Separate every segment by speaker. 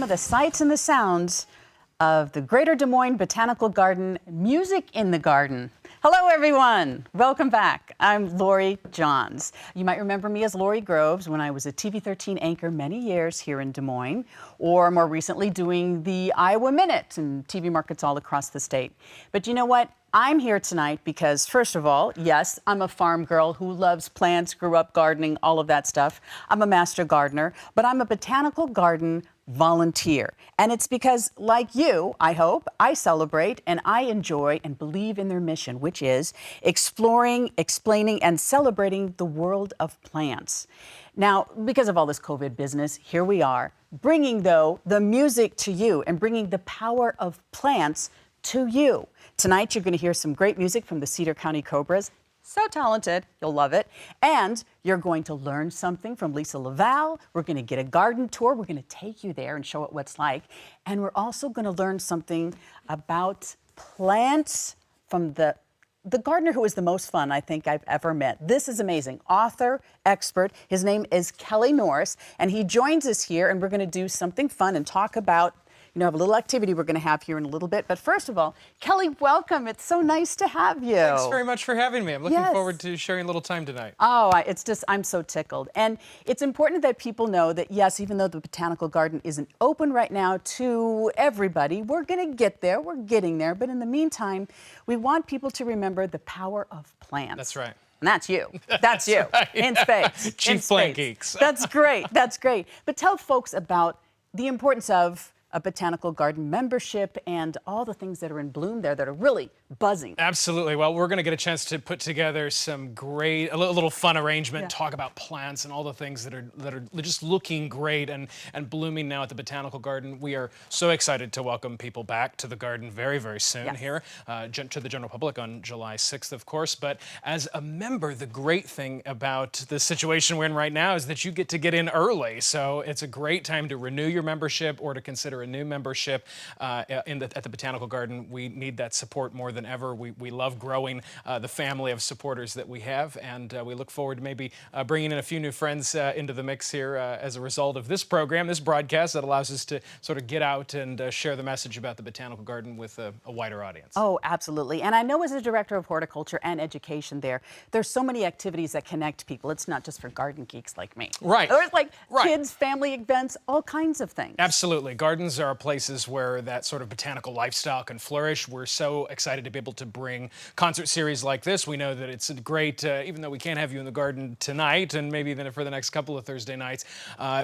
Speaker 1: the sights and the sounds of the Greater Des Moines Botanical Garden, Music in the Garden. Hello, everyone. Welcome back. I'm Lori Johns. You might remember me as Lori Groves when I was a TV13 anchor many years here in Des Moines, or more recently doing the Iowa Minute and TV markets all across the state. But you know what? I'm here tonight because, first of all, yes, I'm a farm girl who loves plants, grew up gardening, all of that stuff. I'm a master gardener, but I'm a botanical garden volunteer. And it's because, like you, I hope, I celebrate and I enjoy and believe in their mission, which is exploring, explaining, and celebrating the world of plants. Now, because of all this COVID business, here we are, bringing, though, the music to you and bringing the power of plants to you. Tonight, you're going to hear some great music from the Cedar County Cobras. So talented, you'll love it. And you're going to learn something from Lisa LaValle. We're going to get a garden tour. We're going to take you there and show it what's like. And we're also going to learn something about plants from the gardener who is the most fun I think I've ever met. This is amazing. Author, expert. His name is Kelly Norris, and he joins us here, and we're going to do something fun and talk about, have a little activity we're going to have here in a little bit. But first of all, Kelly, welcome. It's so nice to have you.
Speaker 2: Thanks very much for having me. I'm looking forward to sharing a little time tonight.
Speaker 1: Oh, I'm so tickled. And it's important that people know that, yes, even though the Botanical Garden isn't open right now to everybody, we're going to get there. We're getting there. But in the meantime, we want people to remember the power of plants.
Speaker 2: That's right.
Speaker 1: And that's you. That's you.
Speaker 2: Right.
Speaker 1: In space.
Speaker 2: Chief plant geeks.
Speaker 1: That's great. That's great. But tell folks about the importance of a botanical garden membership and all the things that are in bloom there that are really buzzing.
Speaker 2: Absolutely. Well, we're going to get a chance to put together some great, a little fun arrangement, talk about plants and all the things that are just looking great and blooming now at the Botanical Garden. We are so excited to welcome people back to the garden very, very soon here to the general public on July 6th, of course. But as a member, the great thing about the situation we're in right now is that you get to get in early. So it's a great time to renew your membership or to consider a new membership at the Botanical Garden. We need that support more than ever. We love growing the family of supporters that we have, and we look forward to maybe bringing in a few new friends into the mix here as a result of this program, this broadcast that allows us to sort of get out and share the message about the Botanical Garden with a wider audience.
Speaker 1: Oh, absolutely. And I know as a director of horticulture and education there's so many activities that connect people. It's not just for garden geeks like me.
Speaker 2: Right.
Speaker 1: There's like kids, family events, all kinds of things.
Speaker 2: Absolutely. Gardens are places where that sort of botanical lifestyle can flourish. We're so excited to be able to bring concert series like this. We know that it's a great, even though we can't have you in the garden tonight and maybe even for the next couple of Thursday nights,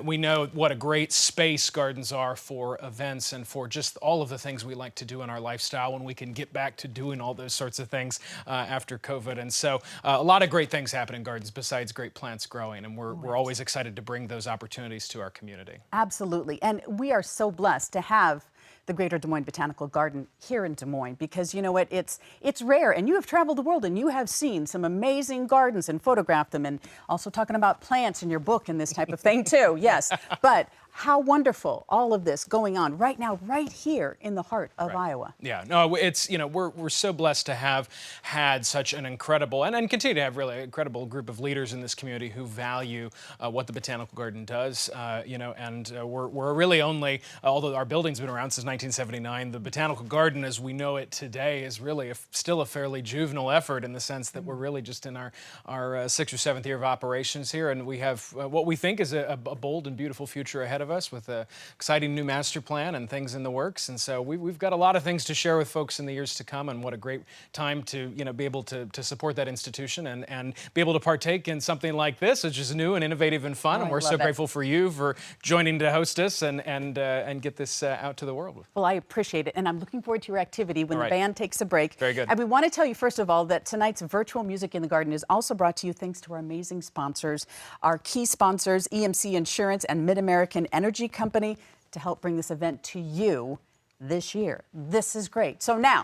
Speaker 2: we know what a great space gardens are for events and for just all of the things we like to do in our lifestyle when we can get back to doing all those sorts of things after COVID. And so a lot of great things happen in gardens besides great plants growing, and we're always excited to bring those opportunities to our community.
Speaker 1: Absolutely. And we are so blessed to have the Greater Des Moines Botanical Garden here in Des Moines, because you know what, it's rare, and you have traveled the world and you have seen some amazing gardens and photographed them, and also talking about plants in your book and this type of thing too. Yes, but how wonderful all of this going on right now, right here in the heart of Iowa.
Speaker 2: Yeah, no, it's, we're so blessed to have had such an incredible and continue to have really incredible group of leaders in this community who value what the Botanical Garden does, and we're really only, although our building's been around since 1979, the Botanical Garden as we know it today is really still a fairly juvenile effort in the sense that we're really just in our 6th or 7th year of operations here, and we have what we think is a bold and beautiful future ahead of us with an exciting new master plan and things in the works. And so we've got a lot of things to share with folks in the years to come, and what a great time to be able to support that institution and be able to partake in something like this, which is new and innovative and fun. And we're so grateful for you for joining to host us and get this out to the world.
Speaker 1: Well, I appreciate it, and I'm looking forward to your activity when the band takes a break.
Speaker 2: Very good.
Speaker 1: And we want to tell you, first of all, that tonight's virtual Music in the Garden is also brought to you thanks to our amazing sponsors, our key sponsors, EMC Insurance and Mid-American Energy Company, to help bring this event to you this year. This is great. So now,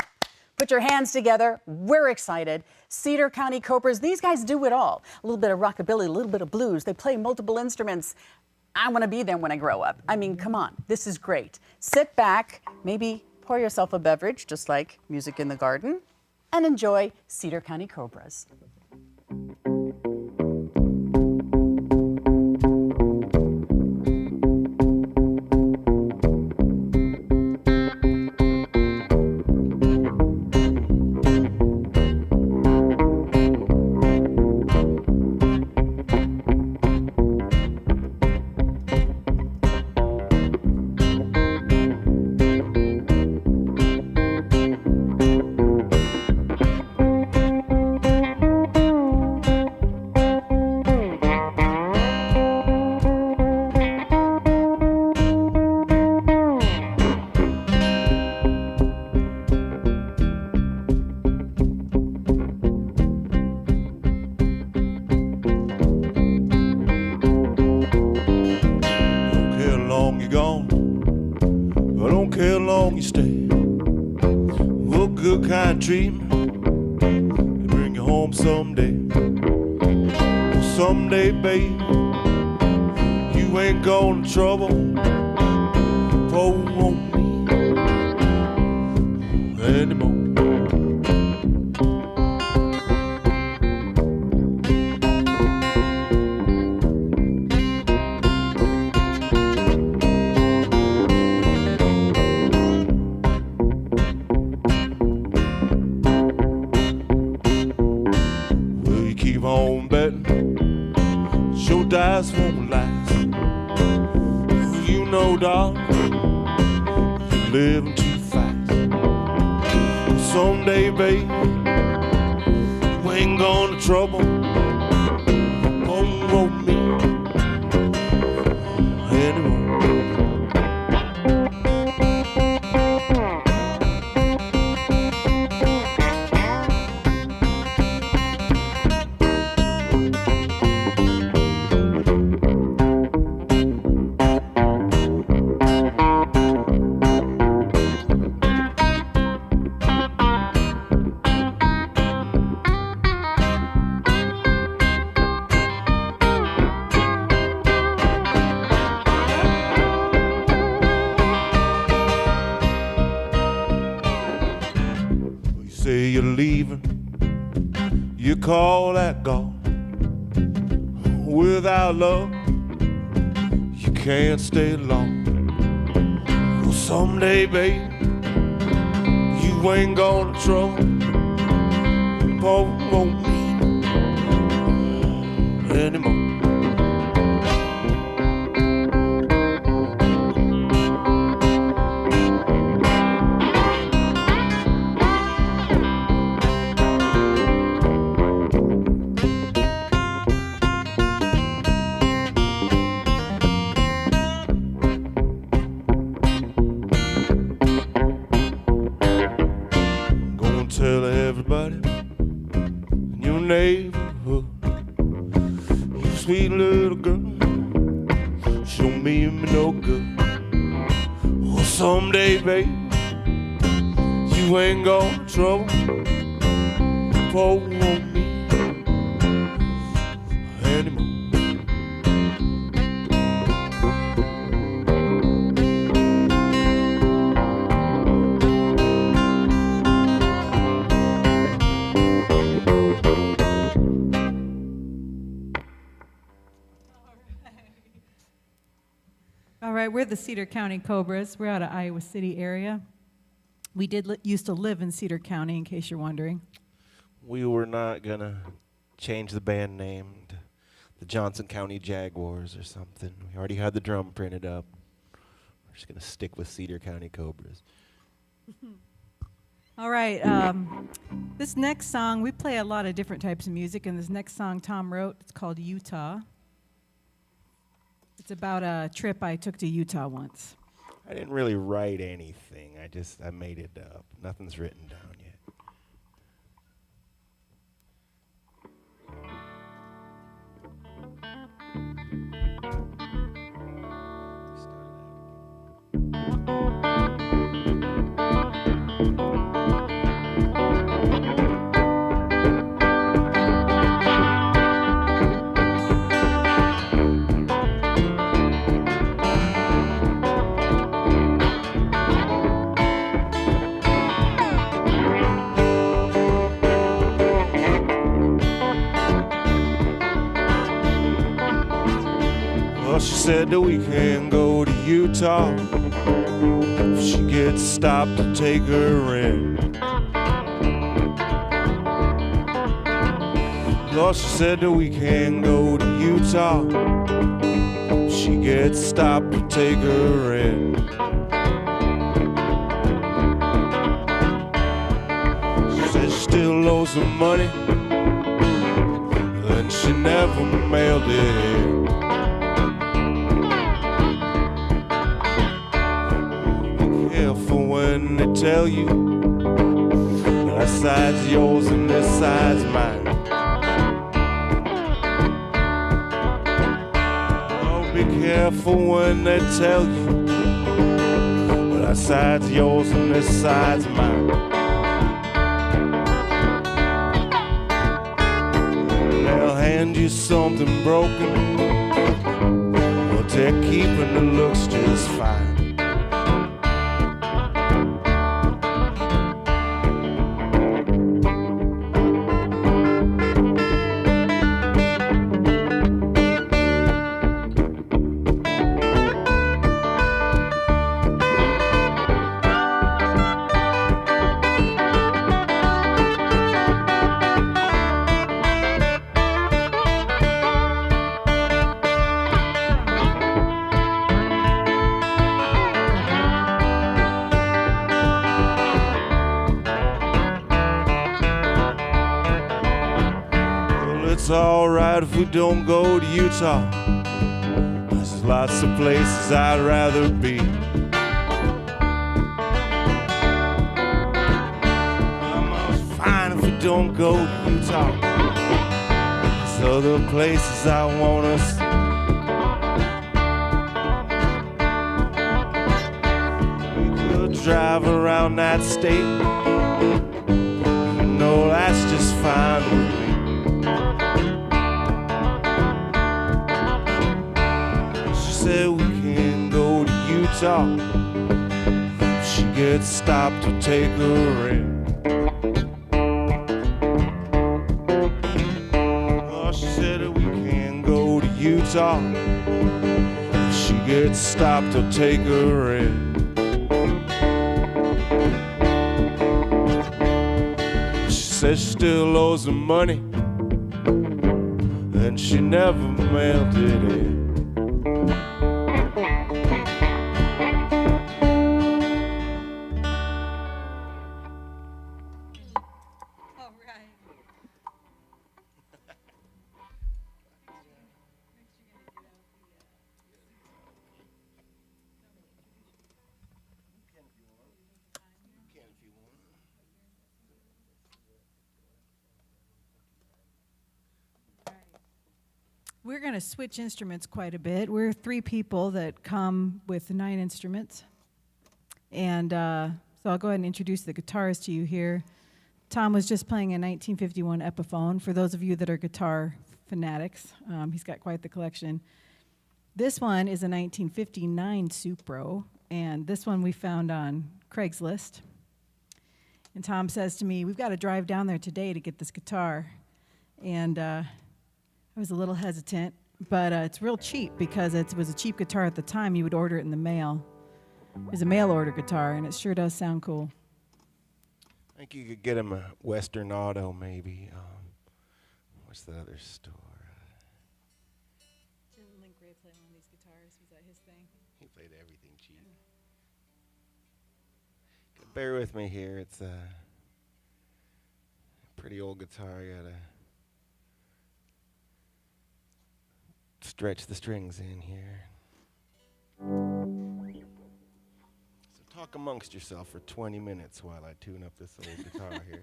Speaker 1: put your hands together. We're excited. Cedar County Cobras, these guys do it all. A little bit of rockabilly, a little bit of blues. They play multiple instruments. I want to be them when I grow up. I mean, come on, this is great. Sit back, maybe pour yourself a beverage, just like Music in the Garden, and enjoy Cedar County Cobras.
Speaker 3: dream and bring you home someday. Someday, babe, you ain't gonna trouble on me anymore. Will you keep on betting? Your dice won't last. You know, darling, you're living too fast. Someday, babe, you ain't gonna trouble on me anymore. Say you're leaving, you call that gone. Without love, you can't stay long. Well, someday, babe, you ain't gonna trouble on me anymore. Tell everybody in your neighborhood, you sweet little girl, she don't mean me no good. Well, someday, babe, you ain't gonna trouble on me anymore.
Speaker 4: All right, we're the Cedar County Cobras. We're out of Iowa City area. We used to live in Cedar County, in case you're wondering.
Speaker 3: We were not gonna change the band name to the Johnson County Jaguars or something. We already had the drum printed up. We're just gonna stick with Cedar County Cobras.
Speaker 4: All right, this next song, we play a lot of different types of music, and this next song Tom wrote, it's called Utah. It's about a trip I took to Utah once.
Speaker 3: I didn't really write anything. I made it up. Nothing's written down yet. She said that we can go to Utah if she gets stopped to take her in. Lord, she said that we can go to Utah if she gets stopped to take her in. She said she still owes some money and she never mailed it in. When they tell you that side's yours and this side's mine. Oh, be careful when they tell you that side's yours and this side's mine. lend you something broken. Well, take keeping the looks just fine. It's alright if we don't go to Utah. There's lots of places I'd rather be. I'm fine if we don't go to Utah. There's other places I want us. We could drive around that state. You know that's just fine with me. Said we can go to Utah. If she gets stopped, we'll take her in. Oh, she said that we can go to Utah. If she gets stopped, I'll take her in. She said she still owes the money, and she never mailed it in.
Speaker 4: We're going to switch instruments quite a bit. We're 3 people that come with 9 instruments. And so I'll go ahead and introduce the guitars to you here. Tom was just playing a 1951 Epiphone. For those of you that are guitar fanatics, he's got quite the collection. This one is a 1959 Supro, and this one we found on Craigslist. And Tom says to me, we've got to drive down there today to get this guitar. And I was a little hesitant, but it's real cheap because it was a cheap guitar at the time. You would order it in the mail. It was a mail order guitar, and it sure does sound cool.
Speaker 3: I think you could get him a Western Auto, maybe. What's the other store?
Speaker 4: Didn't Link Ray play one of these guitars? Was that his thing?
Speaker 3: He played everything cheap. Bear with me here. It's a pretty old guitar. You gotta stretch the strings in here. So talk amongst yourself for 20 minutes while I tune up this old guitar here.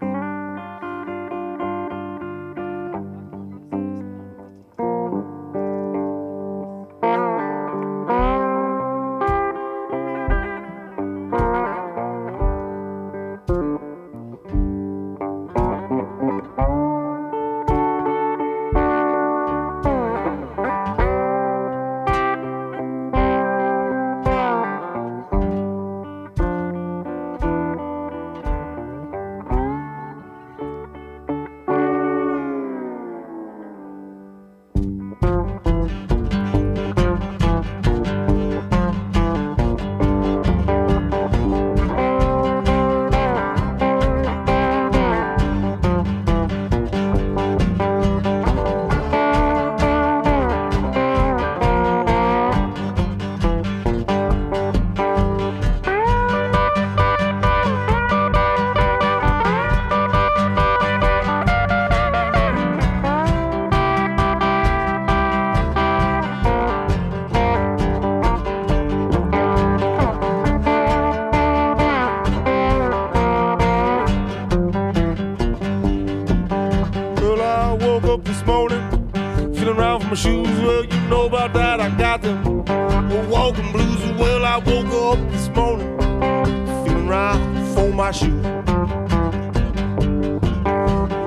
Speaker 3: My shoes, well, you know about that, I got them. Walking blues, well, I woke up this morning feeling right for my shoes.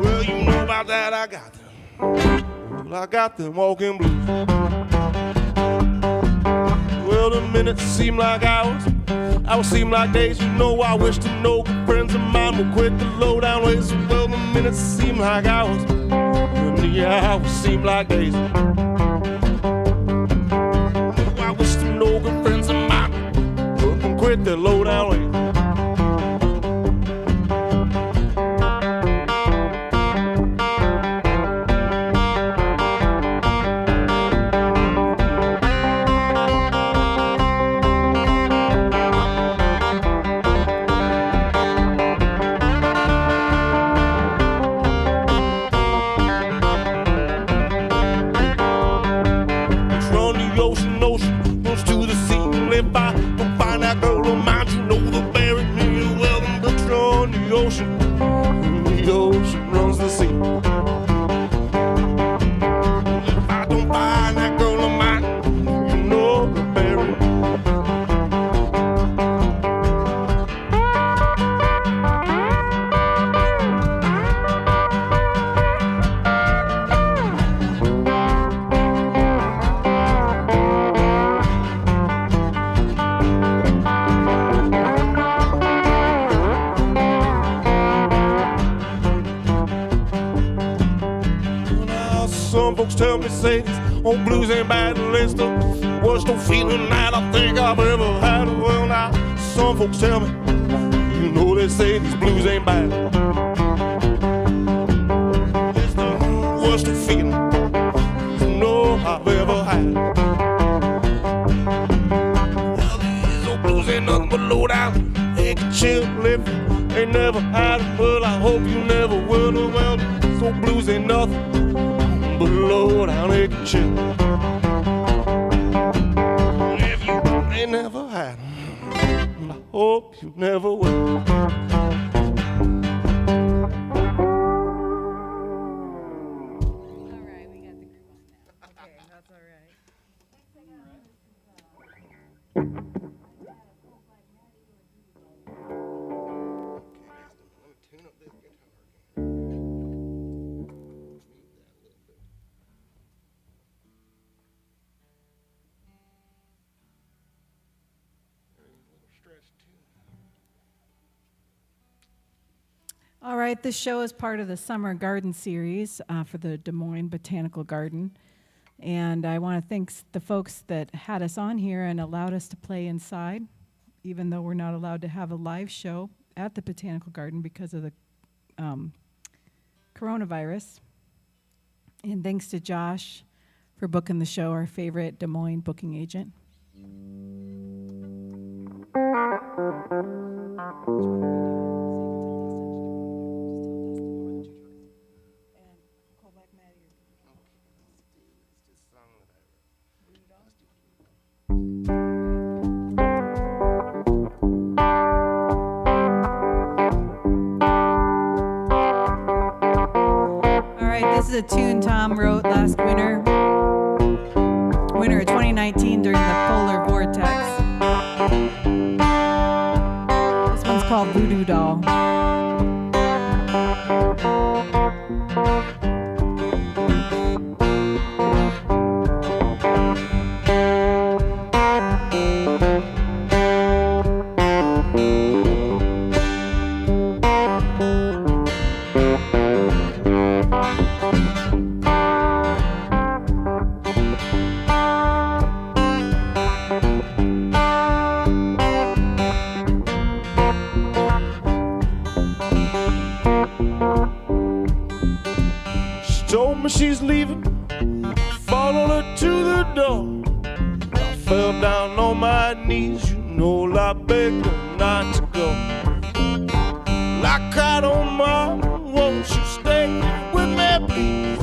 Speaker 3: Well, you know about that, I got them. Well, Well, I got them walking blues. Well, the minutes seem like hours, hours seem like days. You know, I wish to know good friends of mine will quit the low-down ways. Well, the minutes seem like hours, and the hours seem like days. I wish to know good friends of mine will quit the low-down ways. Some folks tell me, say this old blues ain't bad, and it's the worst old feeling that I think I've ever had. Well, now, some folks tell me, you know, they say these blues ain't bad. It's the worst old feeling you know I've ever had. Well, these old blues ain't nothing but low down, they can chill living. They never had it, well, I hope you never will. Well, these old blues ain't nothing but low down aching chill. If you ain't never had them, I hope you never will.
Speaker 4: All right, we got the groove on now. Okay, that's all right. All right, this show is part of the Summer Garden Series for the Des Moines Botanical Garden. And I want to thank the folks that had us on here and allowed us to play inside, even though we're not allowed to have a live show at the Botanical Garden because of the coronavirus. And thanks to Josh for booking the show, our favorite Des Moines booking agent. This is a tune Tom wrote last winter of 2019 during the polar vortex. This one's called Voodoo Doll.
Speaker 3: She's leaving, followed her to the door. I fell down on my knees, you know, I begged her not to go. I cried, oh mama, won't you stay with me, please?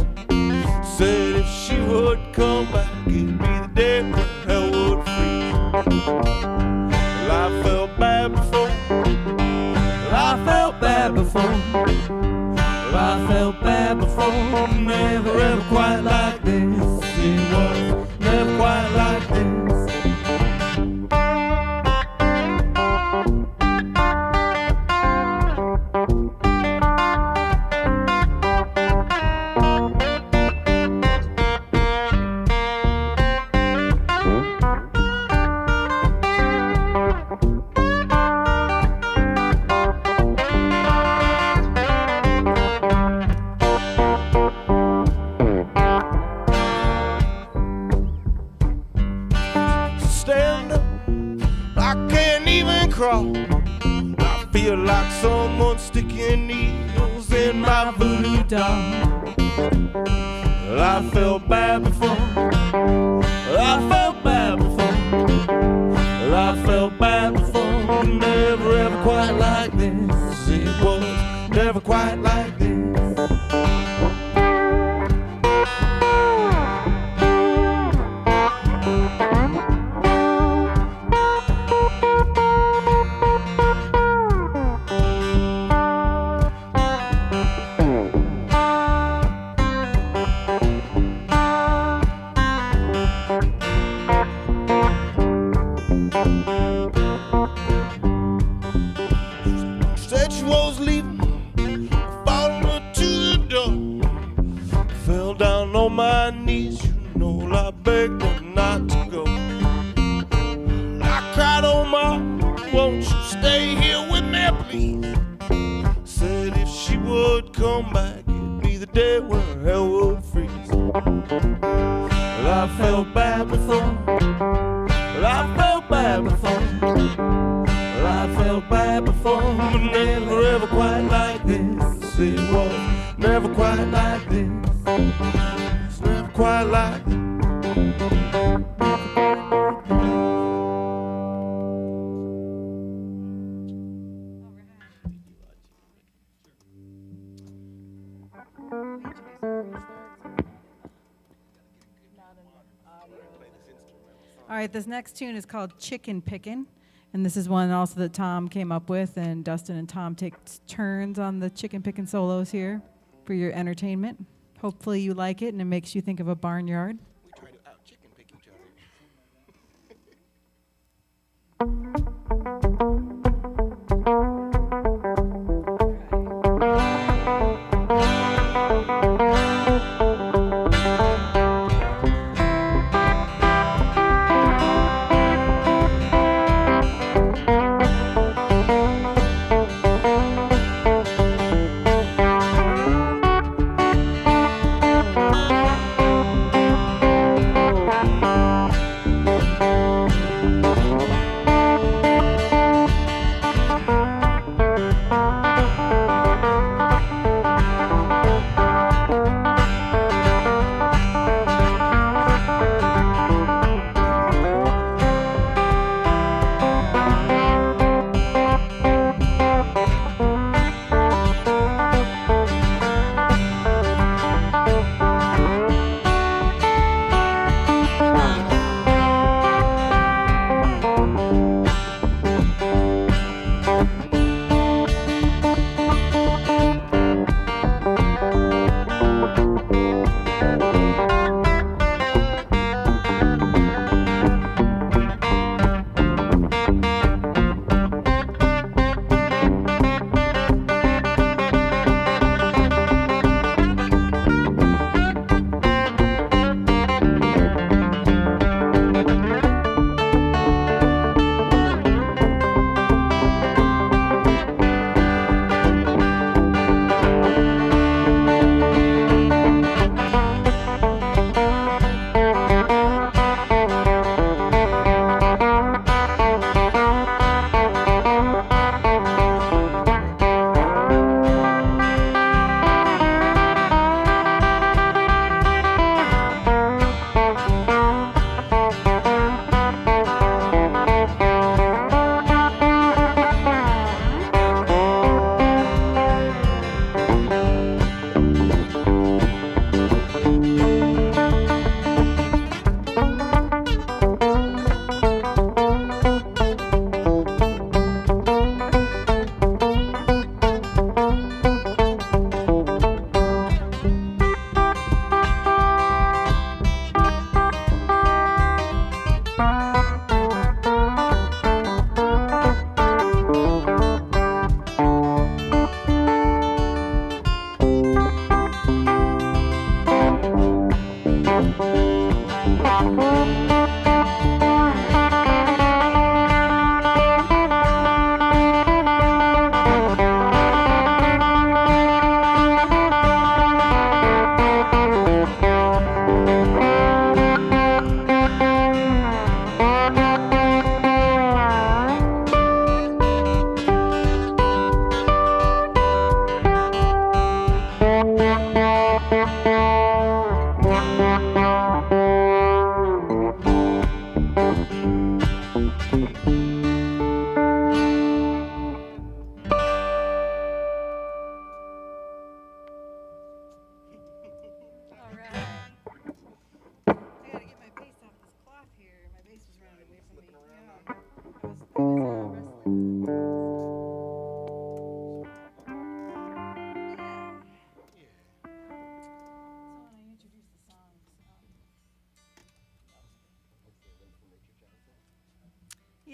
Speaker 3: Said if she would come back, it'd be the day when hell would freeze. Well, I felt bad before, I felt bad before. I felt bad before, never ever quite like this. It was never quite like this. crawl. I feel like someone sticking needles in my voodoo doll. I felt bad before. I felt bad before. I felt bad before. Never ever quite like this. It was never quite like this. Said she was leaving, I followed her to the door. Fell down on my knees, you know I begged her not to go. I cried, oh Mom, won't you stay here with me, please? Said if she would come back, it'd be the day when hell would freeze. Well, I felt bad before. Well, I felt bad before. Well, I felt bad before, but never ever quite like this. It was never quite like this. It's never quite like this.
Speaker 4: All right, this next tune is called Chicken Pickin', and this is one also that Tom came up with, and Dustin and Tom take turns on the chicken picking solos here for your entertainment. Hopefully you like it and it makes you think of a barnyard.
Speaker 3: We try to out chicken pick each other.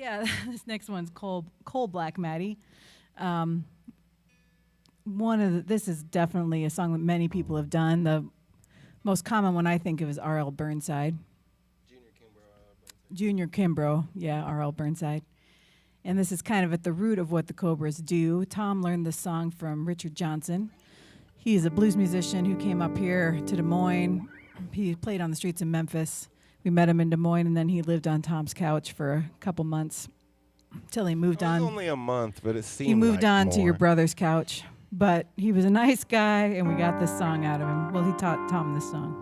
Speaker 4: Yeah, this next one's Coal Black Matty. This is definitely a song that many people have done. The most common one I think of is R.L. Burnside. Junior Kimbrough, yeah, R.L. Burnside. And this is kind of at the root of what the Cobras do. Tom learned this song from Richard Johnson. He's a blues musician who came up here to Des Moines. He played on the streets of Memphis. We met him in Des Moines, and then he lived on Tom's couch for a couple months till he moved on.
Speaker 3: It was only a month, but it seemed
Speaker 4: He moved
Speaker 3: like
Speaker 4: on
Speaker 3: more.
Speaker 4: to your brother's couch. But he was a nice guy, and we got this song out of him. Well, he taught Tom this song.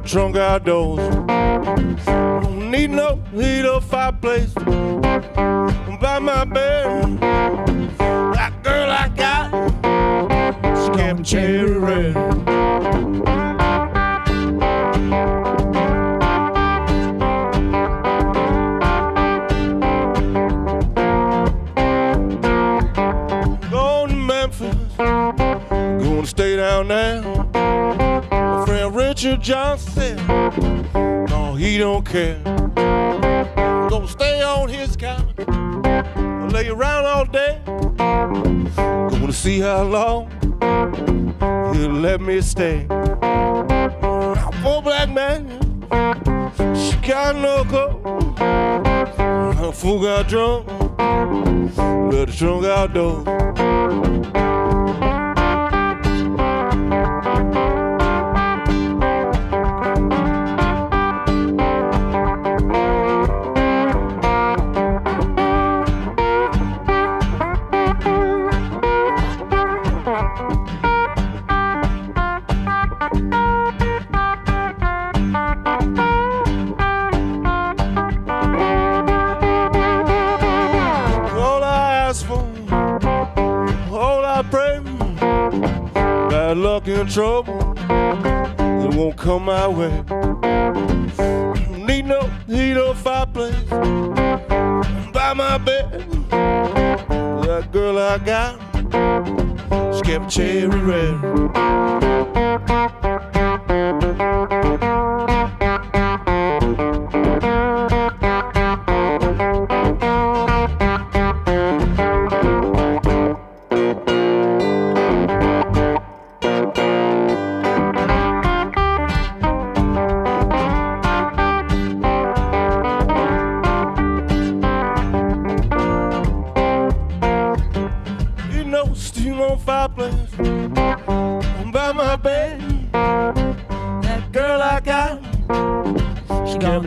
Speaker 3: Trunk outdoors, don't need no heat or fireplace. By my bed, that girl I got, she kept cherry red. Going to Memphis, gonna stay down there. My friend Richard Johnson said, no, he don't care. Gonna stay on his couch, lay around all day. Gonna see how long he'll let me stay. Poor black man, she got no clothes. Her fool got drunk, let the trunk outdoors. In trouble, it won't come my way. Need no heat or fireplace by my bed. That girl I got, she kept cherry red.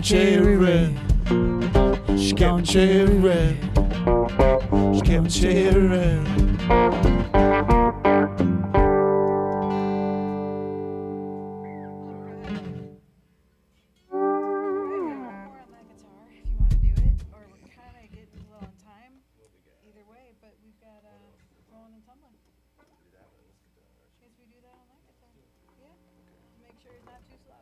Speaker 3: Cherry red, she kept cherry red, she kept cherry red.
Speaker 4: Rollin Tumblin. Guess we do that on that guitar. Yeah. Make sure it's not too slow.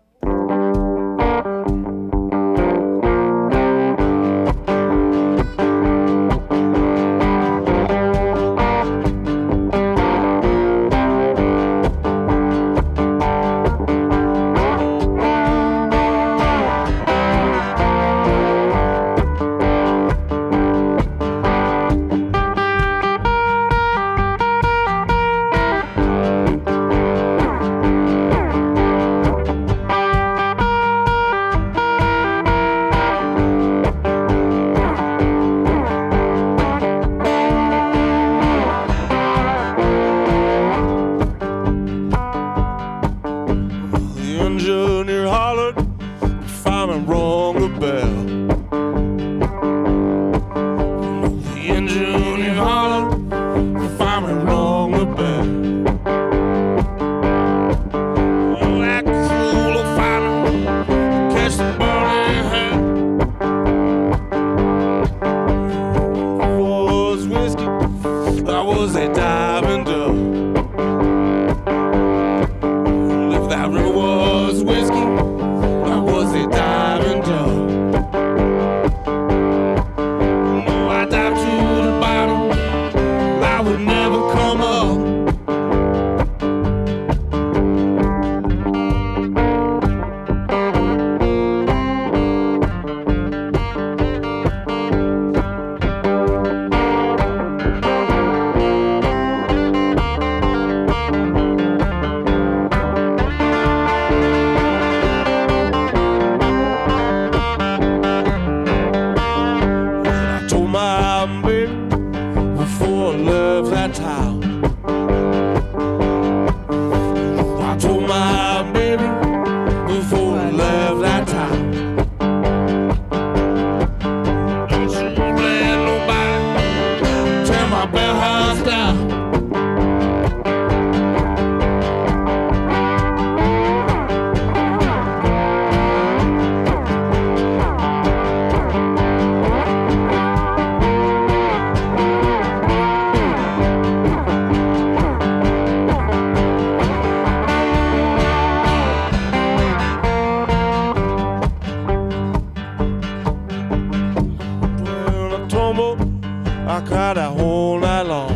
Speaker 3: I cried that whole night long.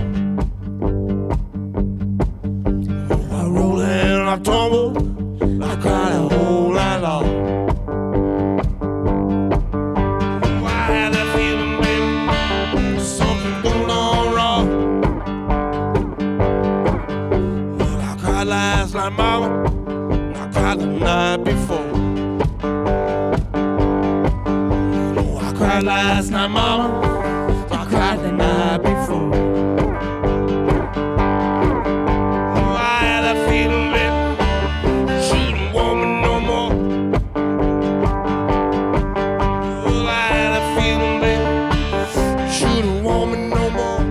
Speaker 3: I roll and I tumble, I cried that whole night long. Oh, I had that feeling, baby, something going on wrong. Well, I cried last night, mama, I cried the night before. Oh, I cried last night, mama, I cried the night before. Oh, I had that feeling, baby, she didn't want me no more. Oh, I had that feeling, baby, she didn't want me no more.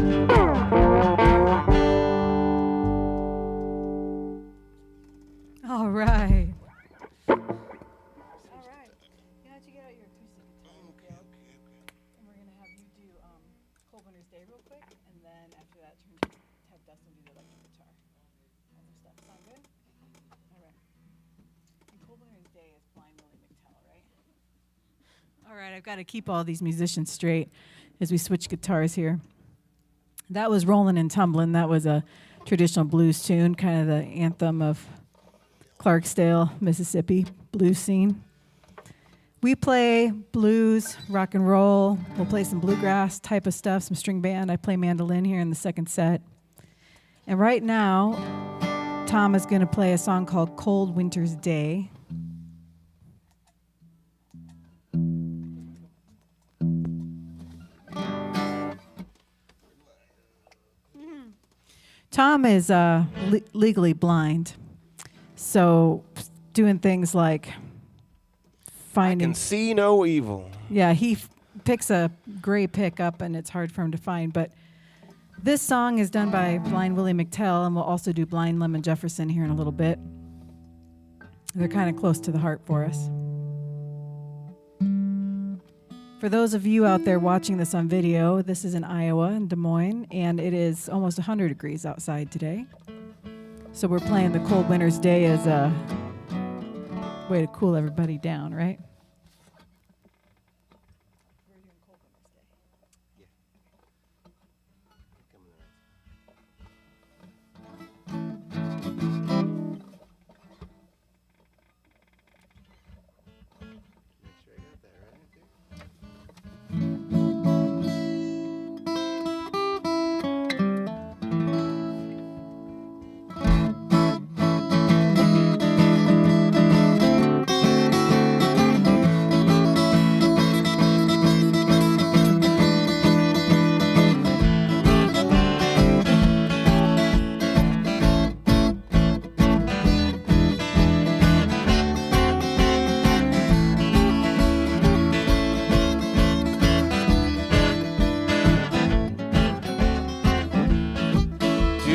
Speaker 4: All right. All right. You know, you get out your acoustic guitar, and we're gonna have you do Cold Winter's Day real quick, and then after that, have Dustin do the electric guitar. Other stuff. Sound good? All right. And Cold Winter's Day is Blind Willie McTell, right? All right. I've got to keep all these musicians straight as we switch guitars here. That was Rollin Tumblin. That was a traditional blues tune, kind of the anthem of Clarksdale, Mississippi blues scene. We play blues, rock and roll. We'll play some bluegrass type of stuff, some string band. I play mandolin here in the second set. And right now, Tom is going to play a song called Cold Winter's Day. Tom is legally blind. So doing things like finding...
Speaker 3: I can see no evil.
Speaker 4: Yeah, he picks a gray pick up and it's hard for him to find. But this song is done by Blind Willie McTell, and we'll also do Blind Lemon Jefferson here in a little bit. They're kind of close to the heart for us. For those of you out there watching this on video, this is in Iowa, in Des Moines, and it is almost 100 degrees outside today. So we're playing the Cold Winter's Day as a way to cool everybody down, right?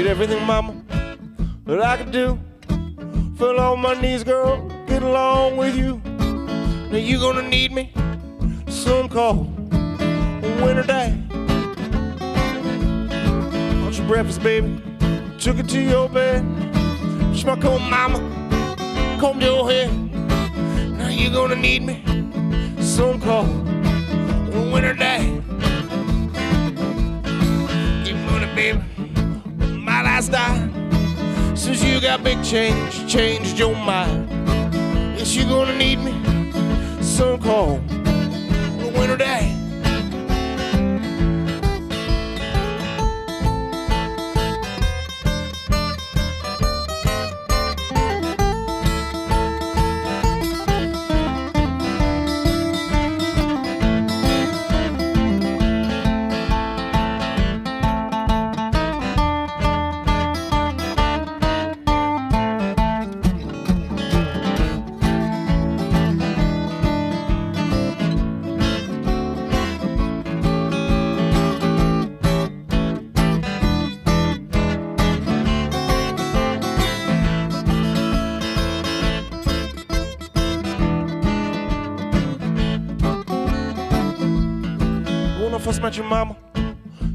Speaker 3: Everything, mama, that I could do. Fell on my knees, girl, get along with you. Now you gonna need me some cold winter day. Bought your breakfast, baby, took it to your bed. Just my comb, mama, combed your hair. Now you gonna need me some cold winter day. Give money, baby, my lifestyle. Since you got big change, changed your mind. Yes, you're gonna need me some cold winter day. First met your mama,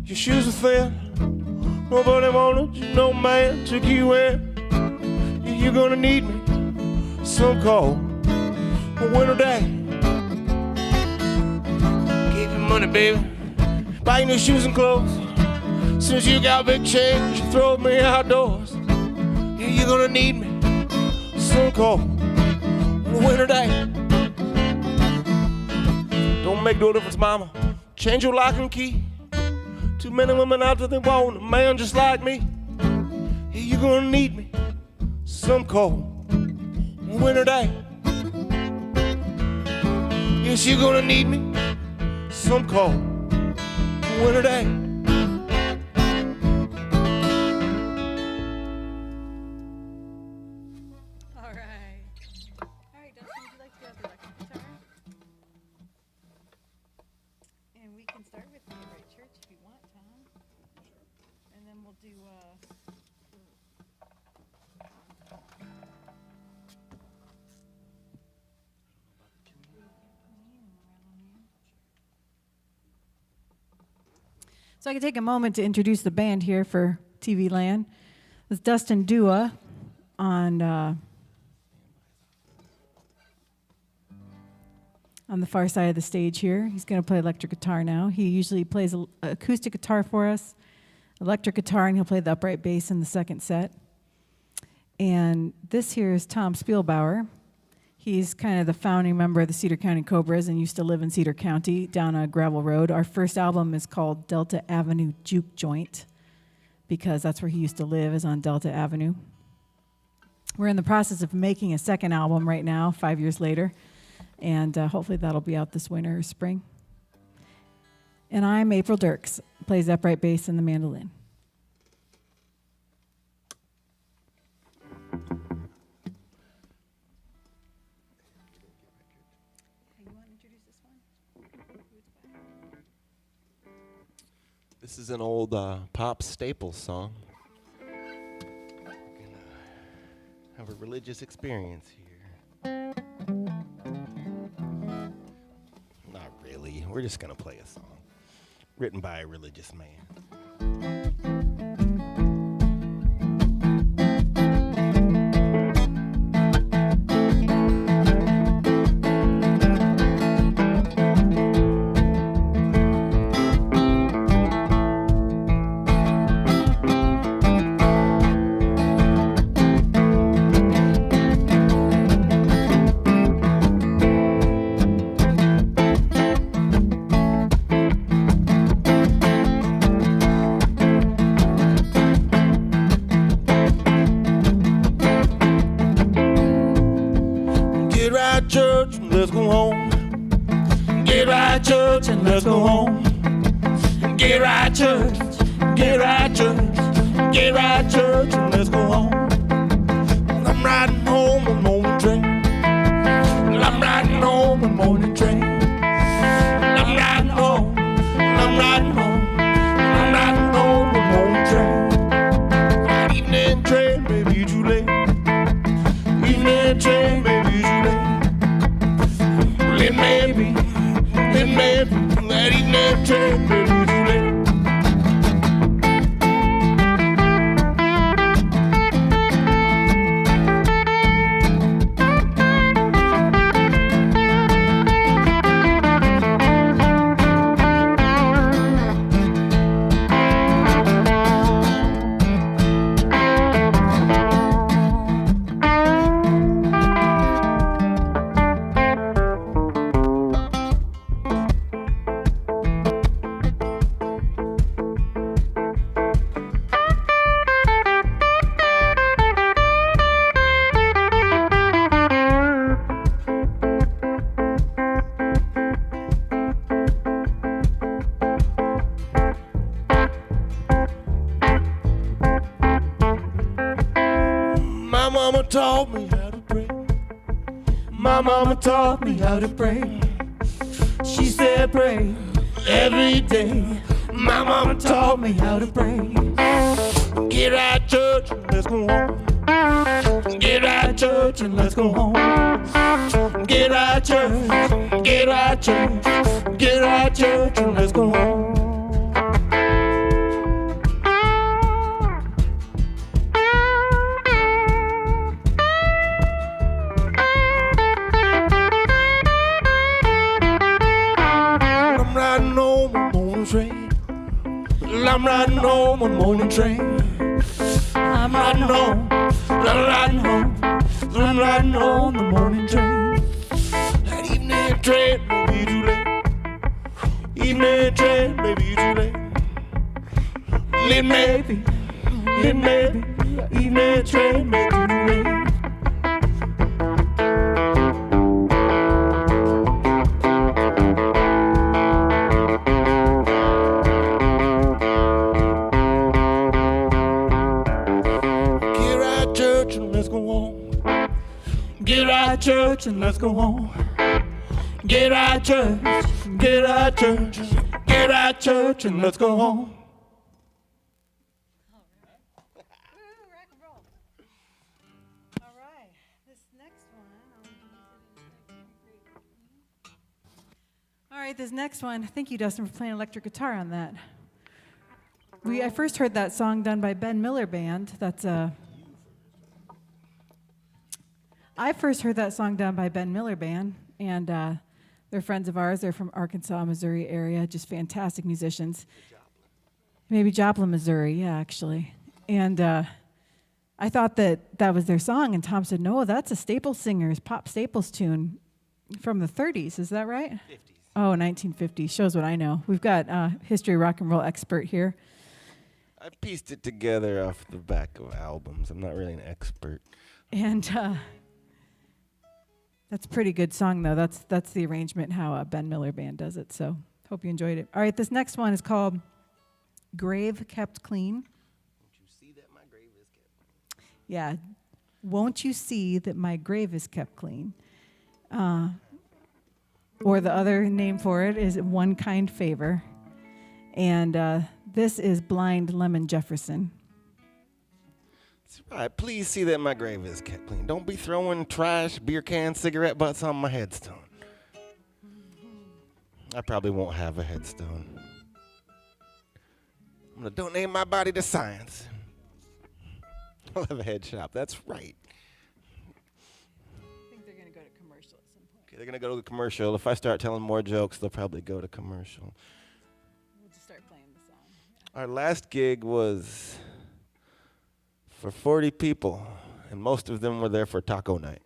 Speaker 3: your shoes were thin. Nobody wanted you, no man took you in. You're gonna need me some cold winter day. Give you money, baby, buying new shoes and clothes. Since you got big change, you throw me outdoors. Yeah, you're gonna need me some cold winter day. Don't make no difference, mama. Change your lock and key. Too many women out there, they want a man just like me. Yeah, you're gonna need me some cold winter day. Yes, you're gonna need me some cold winter day.
Speaker 4: All right, Dustin, would you like to get out the electric guitar? And we can start with the right church if you want, Tom. And then we'll do So I can take a moment to introduce the band here for TV Land. It's Dustin Dua on the far side of the stage here. He's going to play electric guitar now. He usually plays acoustic guitar for us, electric guitar, and he'll play the upright bass in the second set. And this here is Tom Spielbauer. He's kind of the founding member of the Cedar County Cobras and used to live in Cedar County down a gravel road. Our first album is called Delta Avenue Juke Joint because that's where he used to live, is on Delta Avenue. We're in the process of making a second album right now, 5 years later, and hopefully that'll be out this winter or spring. And I'm April Dirks, plays upright bass and the mandolin.
Speaker 3: This is an old pop staple song. We're gonna have a religious experience here. Not really. We're just gonna play a song written by a religious man. Church, let's go home. Get right, church, and let's go home. Get right, church, get right, church, get right, church, and let's go home. I'm riding home on morning train. I'm riding home on morning train. I'm riding home. I'm riding home. I'm riding home on morning train. Evening train, baby, you too late. Evening train, baby, you too late. It may be, that evening train, baby, too late. Taught me how to pray. My mama taught me how to pray. She said pray every day. My mama taught me how to pray. Get right, church, and let's go home. Get right, church, and let's go home. Get right, church, get right, church, get right, church, and let's go home. I'm riding home on the train. Well, I'm riding home on the morning train. I'm riding home. I'm riding home. I'm riding home on the morning train. That evening train may be too late. Evening train may be too late. It may be. It may be. Evening train may be too late. Get right, church, and let's go home. Get right, church, get right, church, get right, church, and let's go home.
Speaker 4: All right, this next one, thank you, Dustin, for playing electric guitar on that. I first heard that song done by Ben Miller Band. I first heard that song done by Ben Miller Band, and they're friends of ours. They're from Arkansas, Missouri area, just fantastic musicians. Maybe Joplin, Missouri, yeah, actually. And I thought that was their song, and Tom said, no, that's a Staples Singers, Pop Staples tune from the 30s. Is that right?
Speaker 3: 50s.
Speaker 4: Oh, 1950. Shows what I know. We've got history rock and roll expert here.
Speaker 3: I pieced it together off the back of albums. I'm not really an expert.
Speaker 4: And that's a pretty good song, though. That's the arrangement, how Ben Miller Band does it. So hope you enjoyed it. All right, this next one is called Grave Kept Clean.
Speaker 3: Won't you see that my grave is kept clean?
Speaker 4: Yeah. Won't you see that my grave is kept clean? Or the other name for it is One Kind Favor. And this is Blind Lemon Jefferson.
Speaker 3: That's right. Please see that my grave is kept clean. Don't be throwing trash, beer cans, cigarette butts on my headstone. I probably won't have a headstone. I'm going to donate my body to science. I'll have a head shop. That's right.
Speaker 4: I think they're going to go to commercial at some point.
Speaker 3: Okay, they're going to go to the commercial. If I start telling more jokes, they'll probably go to commercial.
Speaker 4: We'll just start playing the song.
Speaker 3: Our last gig was for 40 people, and most of them were there for taco night.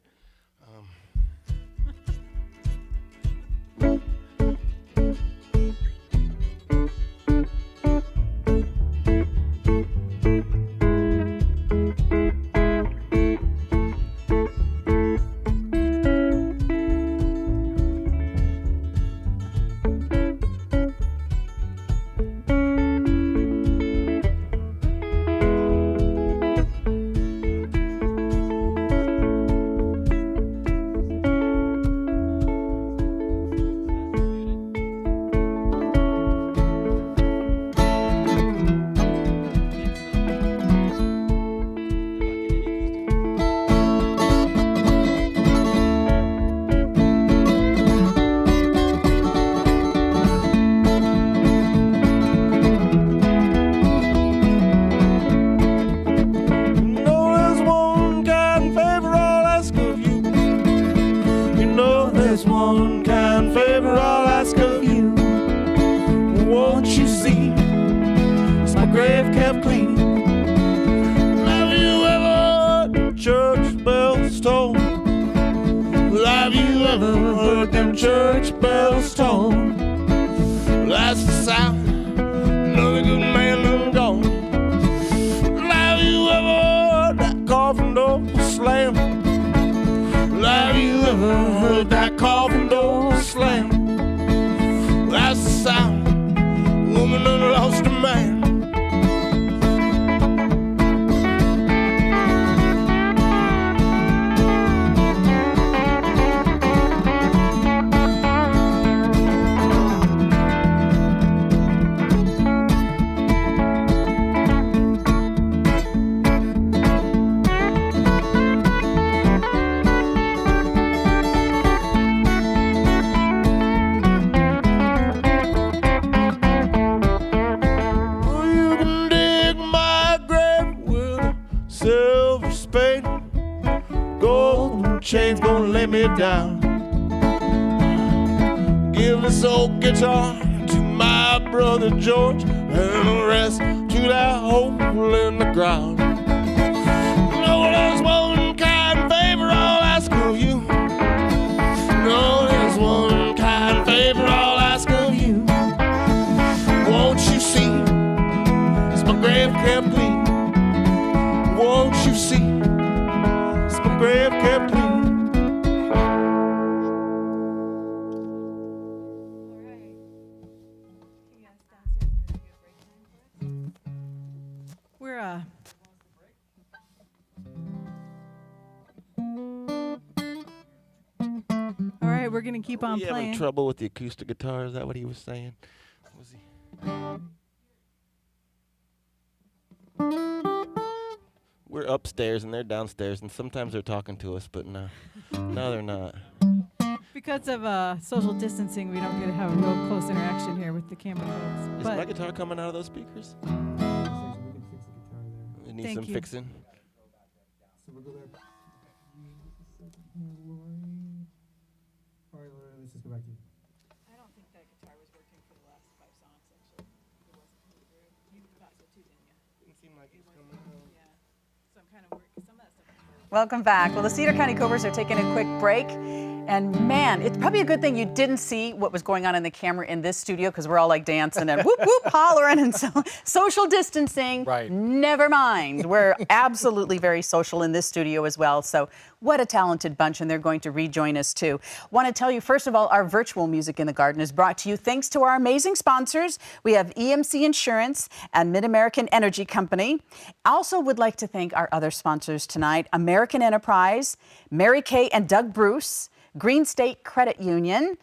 Speaker 5: Chains gonna lay me down. Give this old guitar to my brother George, and the rest through that hole in the ground. No, there's one kind favor I'll ask of you. No, there's one kind favor I'll ask of you. Won't you see, it's my grave kept clean. Won't you see, it's my grave kept clean.
Speaker 4: We're gonna keep on
Speaker 3: You
Speaker 4: playing.
Speaker 3: having trouble with the acoustic guitar? Is that what he was saying? Was he? We're upstairs and they're downstairs, and sometimes they're talking to us, but no, they're not.
Speaker 4: Because of social distancing, we don't get to have a real close interaction here with the camera folks.
Speaker 3: Is
Speaker 4: But
Speaker 3: my guitar coming out of those speakers? It needs
Speaker 4: Thank
Speaker 3: some
Speaker 4: you.
Speaker 3: fixing.
Speaker 6: So we'll go back. All right, Lori, let's just go back to you.
Speaker 4: I don't think that guitar was working for the last 5 songs, actually. It wasn't coming through. You thought so too, didn't you?
Speaker 3: Didn't seem like it's coming out.
Speaker 4: Yeah. So I'm kind of worried, 'cause some of that stuff.
Speaker 1: Welcome back. Well, the Cedar County Cobras are taking a quick break. And man, it's probably a good thing you didn't see what was going on in the camera in this studio, because we're all like dancing and whoop, whoop, hollering and so social distancing.
Speaker 2: Right.
Speaker 1: Never mind. We're absolutely very social in this studio as well. So what a talented bunch, and they're going to rejoin us too. Want to tell you, first of all, our virtual Music in the Garden is brought to you thanks to our amazing sponsors. We have EMC Insurance and Mid-American Energy Company. Also would like to thank our other sponsors tonight: American Enterprise, Mary Kay and Doug Bruce, Green State Credit Union,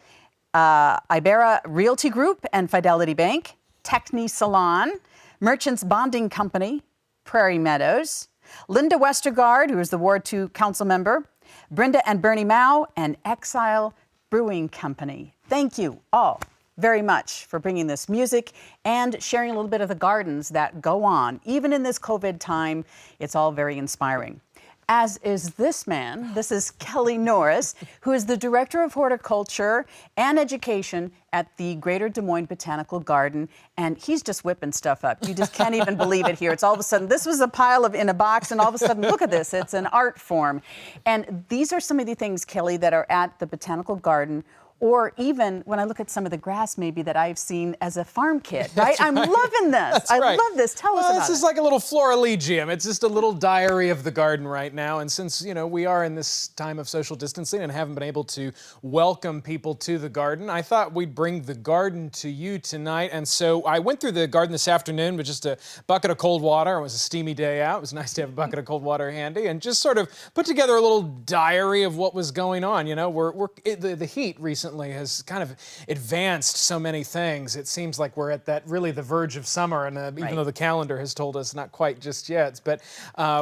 Speaker 1: Ibera Realty Group and Fidelity Bank, Techni Salon, Merchants Bonding Company, Prairie Meadows, Linda Westergaard, who is the Ward 2 council member, Brenda and Bernie Mao, and Exile Brewing Company. Thank you all very much for bringing this music and sharing a little bit of the gardens that go on. Even in this COVID time, it's all very inspiring. As is this man. This is Kelly Norris, who is the Director of Horticulture and Education at the Greater Des Moines Botanical Garden, and he's just whipping stuff up. You just can't even believe it here. It's all of a sudden, this was a pile in a box, and all of a sudden, look at this, it's an art form. And these are some of the things, Kelly, that are at the Botanical Garden, or even when I look at some of the grass maybe that I've seen as a farm kid, right? I'm loving this. I love this. Tell us about
Speaker 2: This is
Speaker 1: it.
Speaker 2: like a little florilegium. It's just a little diary of the garden right now. And since, we are in this time of social distancing and haven't been able to welcome people to the garden, I thought we'd bring the garden to you tonight. And so I went through the garden this afternoon with just a bucket of cold water. It was a steamy day out. It was nice to have a bucket of cold water handy and just sort of put together a little diary of what was going on. The heat recently has kind of advanced so many things. It seems like we're at really the verge of summer, and even though the calendar has told us not quite just yet, but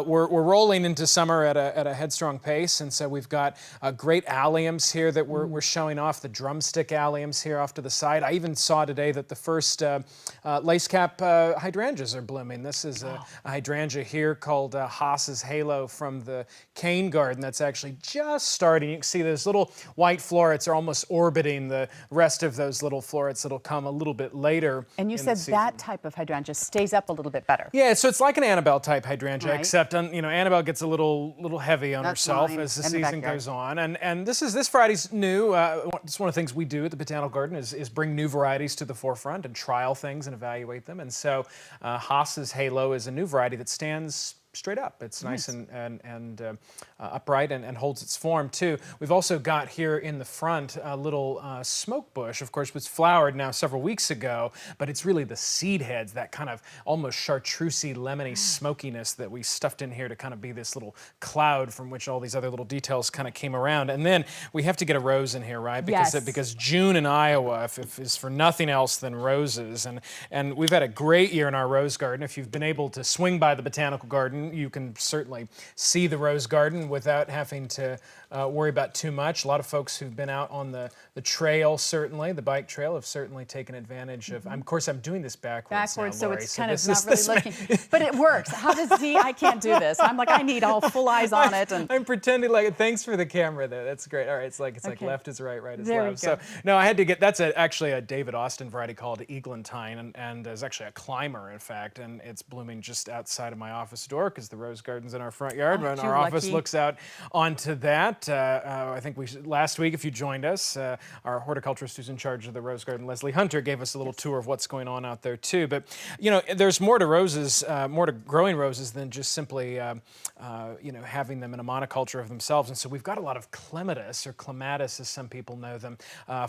Speaker 2: we're rolling into summer at a headstrong pace, and so we've got great alliums here that we're showing off, the drumstick alliums here off to the side. I even saw today that the first lace cap hydrangeas are blooming. This is a hydrangea here called Haas's Halo from the Cane Garden that's actually just starting. You can see those little white florets are almost orbiting the rest of those little florets that'll come a little bit later.
Speaker 1: And you said that type of hydrangea stays up a little bit better.
Speaker 2: Yeah, so it's like an Annabelle type hydrangea,
Speaker 1: Right.
Speaker 2: except Annabelle gets a little heavy on
Speaker 1: That's
Speaker 2: herself
Speaker 1: mine
Speaker 2: as the
Speaker 1: in the
Speaker 2: season
Speaker 1: backyard.
Speaker 2: goes on. And this variety's new. It's one of the things we do at the Botanical Garden is bring new varieties to the forefront and trial things and evaluate them. And so Haas's Halo is a new variety that stands straight up. It's nice and upright and holds its form too. We've also got here in the front a little smoke bush, of course, was flowered now several weeks ago, but it's really the seed heads, that kind of almost chartreusey, lemony smokiness that we stuffed in here to kind of be this little cloud from which all these other little details kind of came around. And then we have to get a rose in here, right? Because June in Iowa is for nothing else than roses. And we've had a great year in our rose garden. If you've been able to swing by the Botanical Garden, Garden, you can certainly see the Rose Garden without having to worry about too much. A lot of folks who've been out on the trail, certainly, the bike trail, have certainly taken advantage of, of course, I'm doing this backwards now,
Speaker 1: so
Speaker 2: Lori,
Speaker 1: it's kind of
Speaker 2: this
Speaker 1: not really looking, but it works. How does he, I can't do this. I'm like, I need all full eyes on it. And
Speaker 2: I'm pretending like, thanks for the camera there, that's great. All right, it's like left is right, right is
Speaker 1: There
Speaker 2: left.
Speaker 1: we go.
Speaker 2: So, no, I had to get, that's actually a David Austin variety called Eglantine, and is actually a climber, in fact, and it's blooming just outside of my office door because the Rose Garden's in our front yard, and our office looks out onto that. I think last week, if you joined us, our horticulturist who's in charge of the Rose Garden, Leslie Hunter, gave us a little tour of what's going on out there too. But there's more to roses, more to growing roses than just simply having them in a monoculture of themselves. And so we've got a lot of clematis, or clematis as some people know them,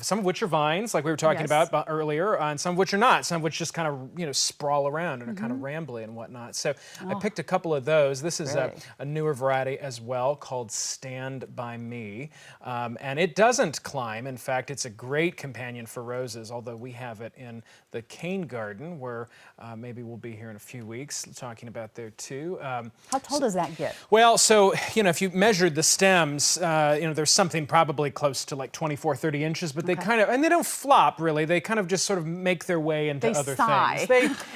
Speaker 2: some of which are vines, like we were talking about earlier, and some of which are not. Some of which just kind of sprawl around and are kind of rambly and whatnot. So I picked a couple of those. This is a newer variety as well called Stand By Me. And it doesn't climb. In fact, it's a great companion for roses, although we have it in the cane garden where maybe we'll be here in a few weeks talking about there too.
Speaker 1: how tall does that get?
Speaker 2: Well, so, if you measured the stems, there's something probably close to like 24, 30 inches, but they kind of, and they don't flop really, they kind of just sort of make their way into other things.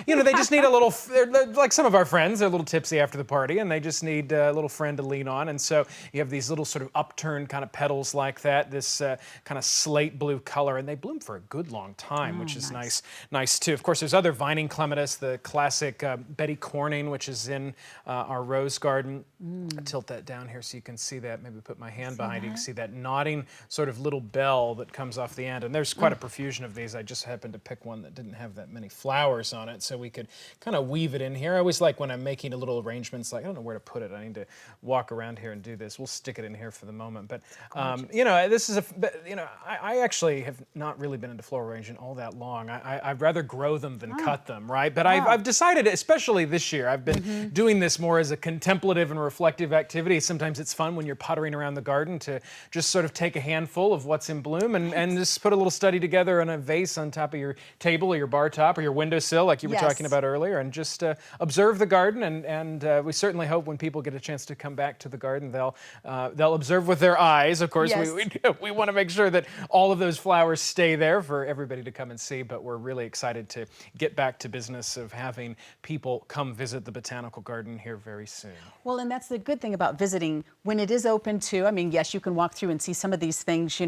Speaker 2: They just need a little, they're like some of our friends, they're a little tipsy after the party, and they just need a little friend to lean on. And so you have these little sort of upturned kind of petals like that, this kind of slate blue color, and they bloom for a good long time, which is nice too. Of course, there's other vining clematis, the classic Betty Corning, which is in our rose garden. I'll tilt that down here so you can see that. Maybe put my hand behind it. You can see that nodding sort of little bell that comes off the end. And there's quite a profusion of these. I just happened to pick one that didn't have that many flowers on it, so we could kind of weave it in here. I always like when I'm making a little arrangements, like I don't know where to put it. I need to walk around here and do this. We'll stick it in here for the moment. But this is I actually have not really been into floral arranging all that long. I'd rather grow them than cut them, right? But I've decided, especially this year, I've been doing this more as a contemplative and reflective activity. Sometimes it's fun when you're puttering around the garden to just sort of take a handful of what's in bloom and just put a little study together in a vase on top of your table or your bar top or your windowsill, like you were talking about earlier, and just observe the garden. And we certainly hope when people get a chance to come back to the garden, they'll observe with their eyes. Of course, we want to make sure that all of those flowers stay there for everybody to come and see, but we're really excited to get back to business of having people come visit the botanical garden here very soon.
Speaker 1: Well, and that's the good thing about visiting when it is open too. I mean, yes, you can walk through and see some of these things,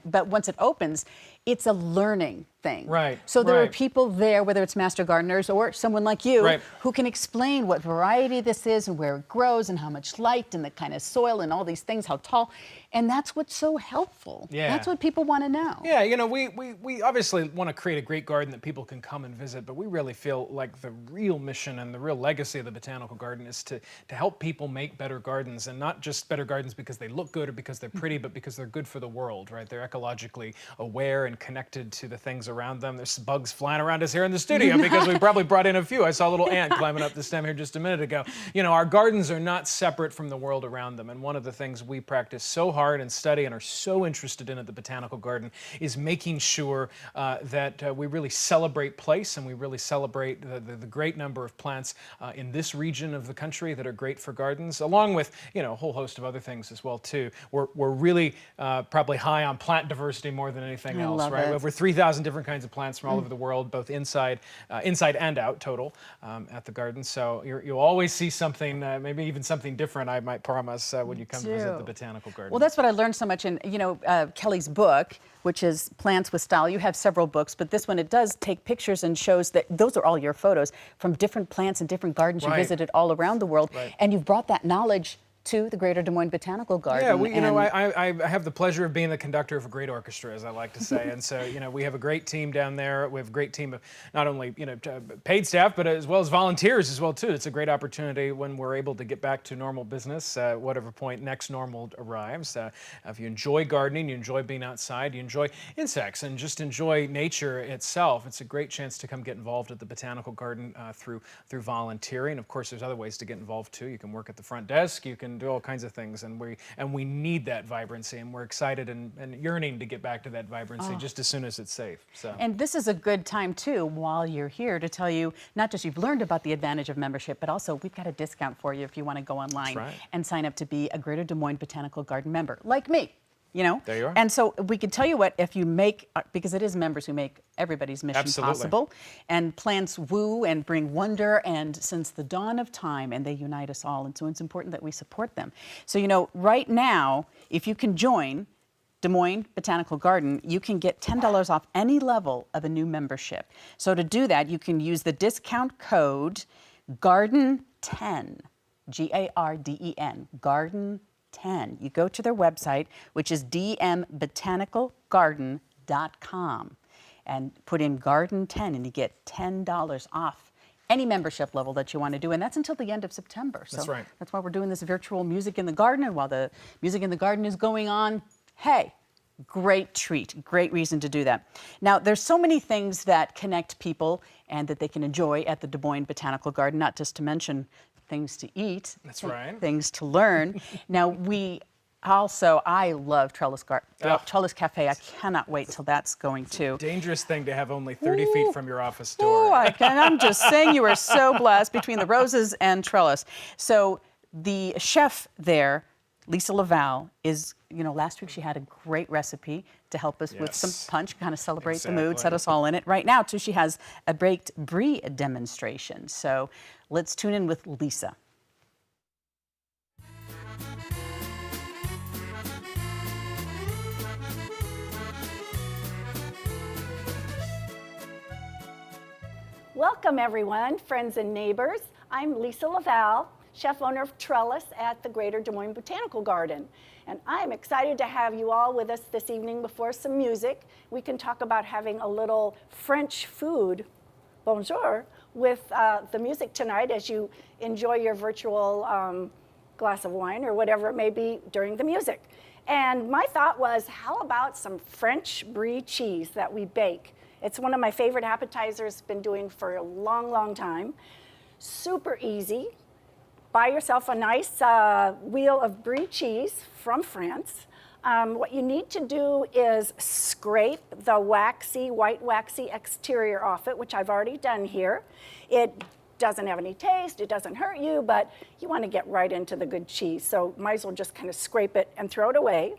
Speaker 1: but once it opens, it's a learning thing.
Speaker 2: Right.
Speaker 1: So there are people there, whether it's master gardeners or someone like you, who can explain what variety this is and where it grows and how much light and the kind of soil and all these things, how tall. And that's what's so helpful.
Speaker 2: Yeah.
Speaker 1: That's what people want to know.
Speaker 2: Yeah, we obviously want to create a great garden that people can come and visit, but we really feel like the real mission and the real legacy of the botanical garden is to help people make better gardens, and not just better gardens because they look good or because they're pretty, but because they're good for the world, right? They're ecologically aware and connected to the things around them. There's bugs flying around us here in the studio because we probably brought in a few. I saw a little ant climbing up the stem here just a minute ago. Our gardens are not separate from the world around them, and one of the things we practice so hard and study and are so interested in at the Botanical Garden is making sure that we really celebrate place and we really celebrate the great number of plants in this region of the country that are great for gardens, along with a whole host of other things as well too. We're really probably high on plant diversity more than anything else, right? We have over 3,000 different kinds of plants from all over the world, both inside and out total at the garden. So you'll always see something, maybe even something different, I might promise, when you come to visit the Botanical Garden.
Speaker 1: Well, that's what I learned so much in, Kelly's book, which is Plants with Style. You have several books, but this one, it does take pictures and shows that those are all your photos from different plants and different gardens you visited all around the world. And you've brought that knowledge to the Greater Des Moines Botanical Garden.
Speaker 2: Yeah, I have the pleasure of being the conductor of a great orchestra, as I like to say, and so we have a great team down there. We have a great team of not only paid staff, but as well as volunteers as well too. It's a great opportunity when we're able to get back to normal business, whatever point next normal arrives. If you enjoy gardening, you enjoy being outside, you enjoy insects, and just enjoy nature itself, it's a great chance to come get involved at the Botanical Garden through volunteering. Of course, there's other ways to get involved too. You can work at the front desk. You can and do all kinds of things, and we need that vibrancy, and we're excited and yearning to get back to that vibrancy just as soon as it's safe. So.
Speaker 1: And this is a good time too, while you're here, to tell you not just you've learned about the advantage of membership, but also we've got a discount for you if you want to go online and sign up to be a Greater Des Moines Botanical Garden member, like me. You know,
Speaker 2: there you are.
Speaker 1: And so we can tell you what, if you make, because it is members who make everybody's mission possible, and plants woo and bring wonder, and since the dawn of time, and they unite us all, and so it's important that we support them. So, you know, right now, if you can join Des Moines Botanical Garden, you can get $10 off any level of a new membership. So to do that, you can use the discount code GARDEN10, G-A-R-D-E-N, GARDEN10. You go to their website, which is dmbotanicalgarden.com, and put in Garden 10, and you get $10 off any membership level that you want to do, and that's until the end of September. So
Speaker 2: that's right.
Speaker 1: That's why we're doing this virtual Music in the Garden, and while the Music in the Garden is going on, hey, great treat, great reason to do that. Now, there's so many things that connect people and that they can enjoy at the Des Moines Botanical Garden, not just to mention things to eat.
Speaker 2: That's right.
Speaker 1: Things to learn. Now, I love Trellis Cafe. I cannot wait till that's going to.
Speaker 2: Dangerous thing to have only 30 feet from your office door.
Speaker 1: I'm just saying, you are so blessed between the roses and Trellis. So the chef there, Lisa LaValle, is, you know, last week she had a great recipe to help us with some punch, kind of celebrate the mood, set us all in it. Right now, too, she has a baked brie demonstration. So let's tune in with Lisa.
Speaker 7: Welcome, everyone, friends and neighbors. I'm Lisa LaValle, chef owner of Trellis at the Greater Des Moines Botanical Garden. And I'm excited to have you all with us this evening before some music. We can talk about having a little French food, bonjour, with the music tonight as you enjoy your virtual glass of wine or whatever it may be during the music. And my thought was, how about some French brie cheese that we bake? It's one of my favorite appetizers, been doing for a long, long time. Super easy. Buy yourself a nice wheel of brie cheese from France. What you need to do is scrape the white waxy exterior off it, which I've already done here. It doesn't have any taste, it doesn't hurt you, but you want to get right into the good cheese. So might as well just kind of scrape it and throw it away.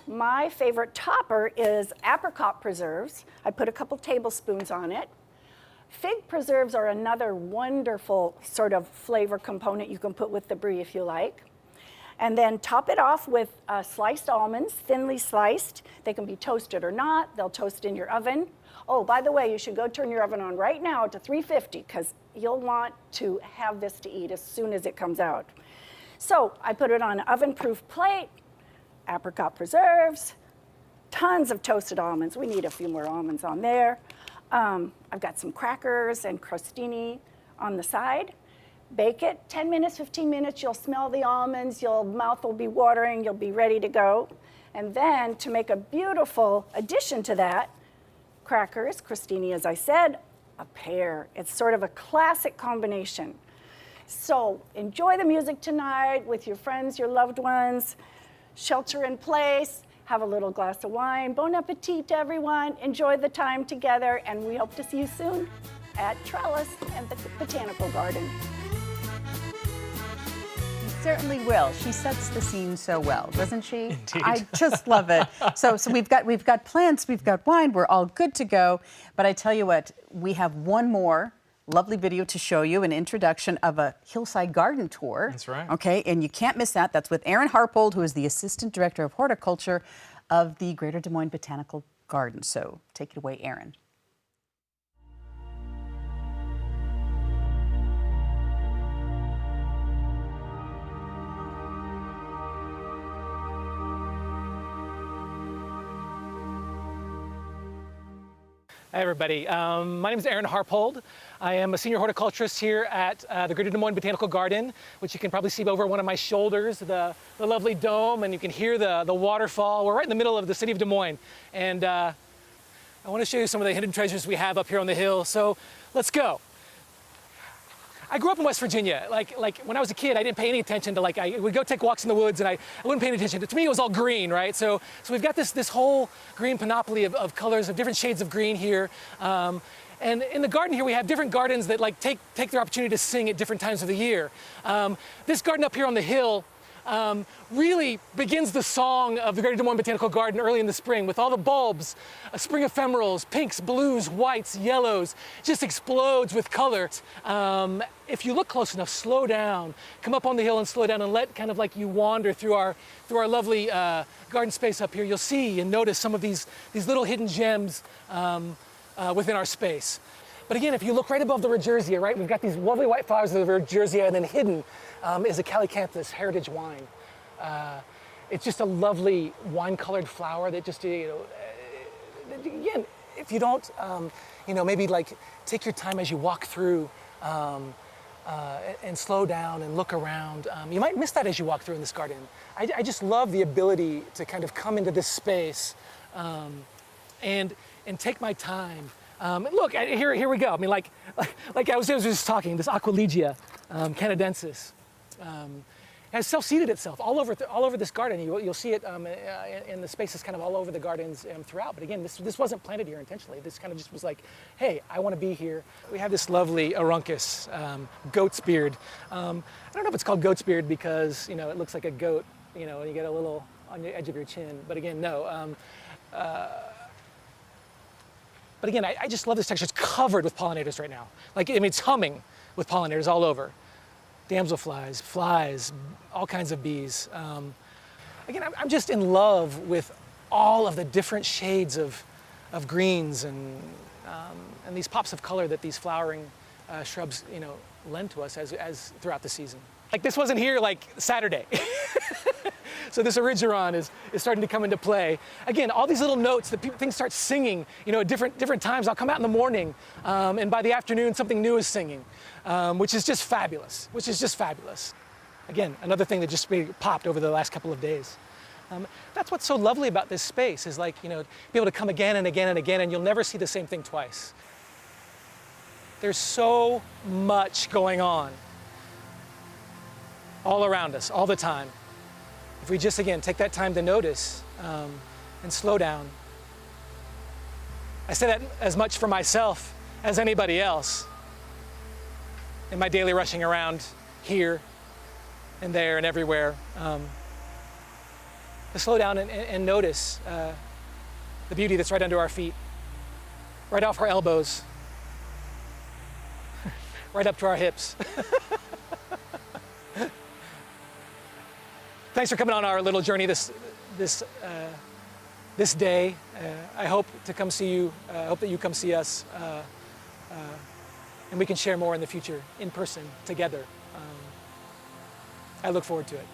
Speaker 7: My favorite topper is apricot preserves. I put a couple tablespoons on it. Fig preserves are another wonderful sort of flavor component you can put with the brie if you like. And then top it off with sliced almonds, thinly sliced. They can be toasted or not. They'll toast in your oven. Oh, by the way, you should go turn your oven on right now to 350 because you'll want to have this to eat as soon as it comes out. So I put it on an oven-proof plate, apricot preserves, tons of toasted almonds. We need a few more almonds on there. I've got some crackers and crostini on the side. Bake it 10 minutes, 15 minutes. You'll smell the almonds. Your mouth will be watering. You'll be ready to go. And then to make a beautiful addition to that, crackers, crostini, as I said, a pear. It's sort of a classic combination. So enjoy the music tonight with your friends, your loved ones. Shelter in place. Have a little glass of wine. Bon appetit to everyone. Enjoy the time together, and we hope to see you soon at Trellis and the Botanical Garden.
Speaker 1: You certainly will. She sets the scene so well, doesn't she?
Speaker 2: Indeed.
Speaker 1: I just love it. So we've got plants, we've got wine, we're all good to go. But I tell you what, we have one more lovely video to show you, an introduction of a hillside garden tour.
Speaker 2: That's right.
Speaker 1: Okay, and you can't miss that. That's with Aaron Harpold, who is the Assistant Director of Horticulture of the Greater Des Moines Botanical Garden. So take it away, Aaron.
Speaker 8: Hi, everybody. My name is Aaron Harpold. I am a senior horticulturist here at the Greater Des Moines Botanical Garden, which you can probably see over one of my shoulders, the lovely dome, and you can hear the waterfall. We're right in the middle of the city of Des Moines. And I want to show you some of the hidden treasures we have up here on the hill. So let's go. I grew up in West Virginia. Like when I was a kid, I didn't pay any attention to I would go take walks in the woods and I wouldn't pay any attention. To me, it was all green, right? So we've got this whole green panoply of colors, of different shades of green here. And in the garden here, we have different gardens that take their opportunity to sing at different times of the year. This garden up here on the hill really begins the song of the Greater Des Moines Botanical Garden early in the spring with all the bulbs, spring ephemerals, pinks, blues, whites, yellows, just explodes with color. If you look close enough, slow down, come up on the hill and slow down and let kind of you wander through our lovely garden space up here, you'll see and notice some of these little hidden gems within our space. But again, if you look right above the Regersea, right, we've got these lovely white flowers of the Regersea, and then hidden is a Calicanthus heritage wine. It's just a lovely wine-colored flower that just, again, if you don't, maybe take your time as you walk through and slow down and look around. You might miss that as you walk through in this garden. I just love the ability to kind of come into this space and take my time. Look, here we go. I mean, like I was just talking, this Aquilegia canadensis has self-seeded itself all over this garden. You'll see it in the spaces kind of all over the gardens throughout. But again, this wasn't planted here intentionally. This kind of just was like, hey, I want to be here. We have this lovely Aruncus, goat's beard. I don't know if it's called goat's beard because it looks like a goat, and you get a little on the edge of your chin. But again, no. But again, I just love this texture. It's covered with pollinators right now. It's humming with pollinators all over. Damselflies, flies, all kinds of bees. Again, I'm just in love with all of the different shades of greens and these pops of color that these flowering shrubs, lend to us as throughout the season. This wasn't here Saturday. So this Erigeron is starting to come into play. Again, all these little notes that things start singing, at different times. I'll come out in the morning, and by the afternoon, something new is singing, which is just fabulous. Again, another thing that just popped over the last couple of days. That's what's so lovely about this space is be able to come again and again and again, and you'll never see the same thing twice. There's so much going on all around us, all the time. If we just, again, take that time to notice and slow down. I say that as much for myself as anybody else in my daily rushing around here and there and everywhere. To slow down and notice the beauty that's right under our feet, right off our elbows, right up to our hips. Thanks for coming on our little journey this day. I hope to come see you. I hope that you come see us, and we can share more in the future in person together. I look forward to it.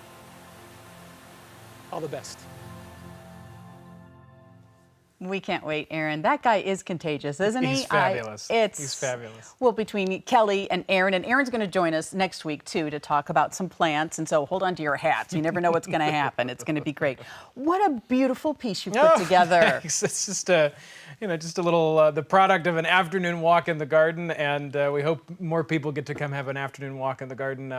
Speaker 8: All the best.
Speaker 1: We can't wait, Aaron. That guy is contagious, isn't he?
Speaker 2: He's fabulous. He's fabulous.
Speaker 1: Well, between Kelly and Aaron's going to join us next week, too, to talk about some plants. And so hold on to your hats. You never know what's going to happen. It's going to be great. What a beautiful piece you put together.
Speaker 2: Thanks. It's just a little, the product of an afternoon walk in the garden. And we hope more people get to come have an afternoon walk in the garden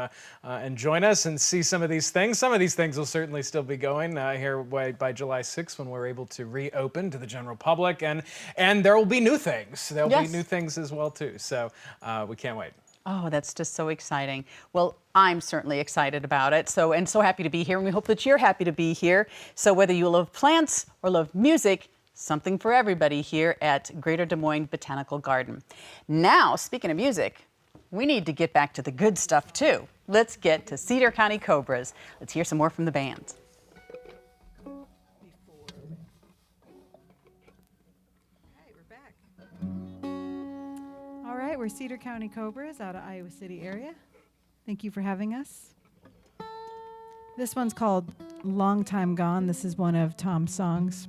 Speaker 2: and join us and see some of these things. Some of these things will certainly still be going here by July 6th when we're able to reopen to the general public, and there will be new things. There'll be new things as well too. So we can't wait.
Speaker 1: Oh, that's just so exciting. Well, I'm certainly excited about it. So happy to be here, and we hope that you're happy to be here. So whether you love plants or love music, something for everybody here at Greater Des Moines Botanical Garden. Now, speaking of music, we need to get back to the good stuff too. Let's get to Cedar County Cobras. Let's hear some more from the band.
Speaker 4: All right, we're Cedar County Cobras out of Iowa City area. Thank you for having us. This one's called Long Time Gone. This is one of Tom's songs.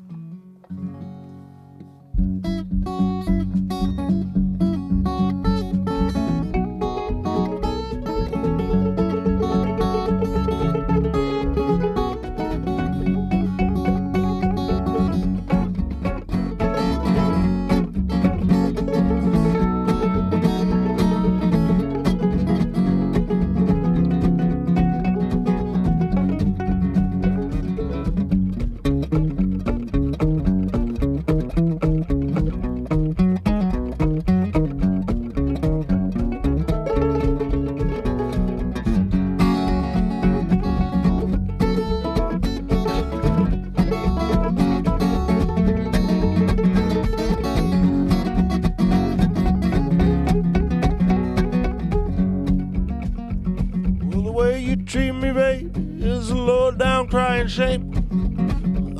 Speaker 5: you treat me, baby, is a low down crying shame.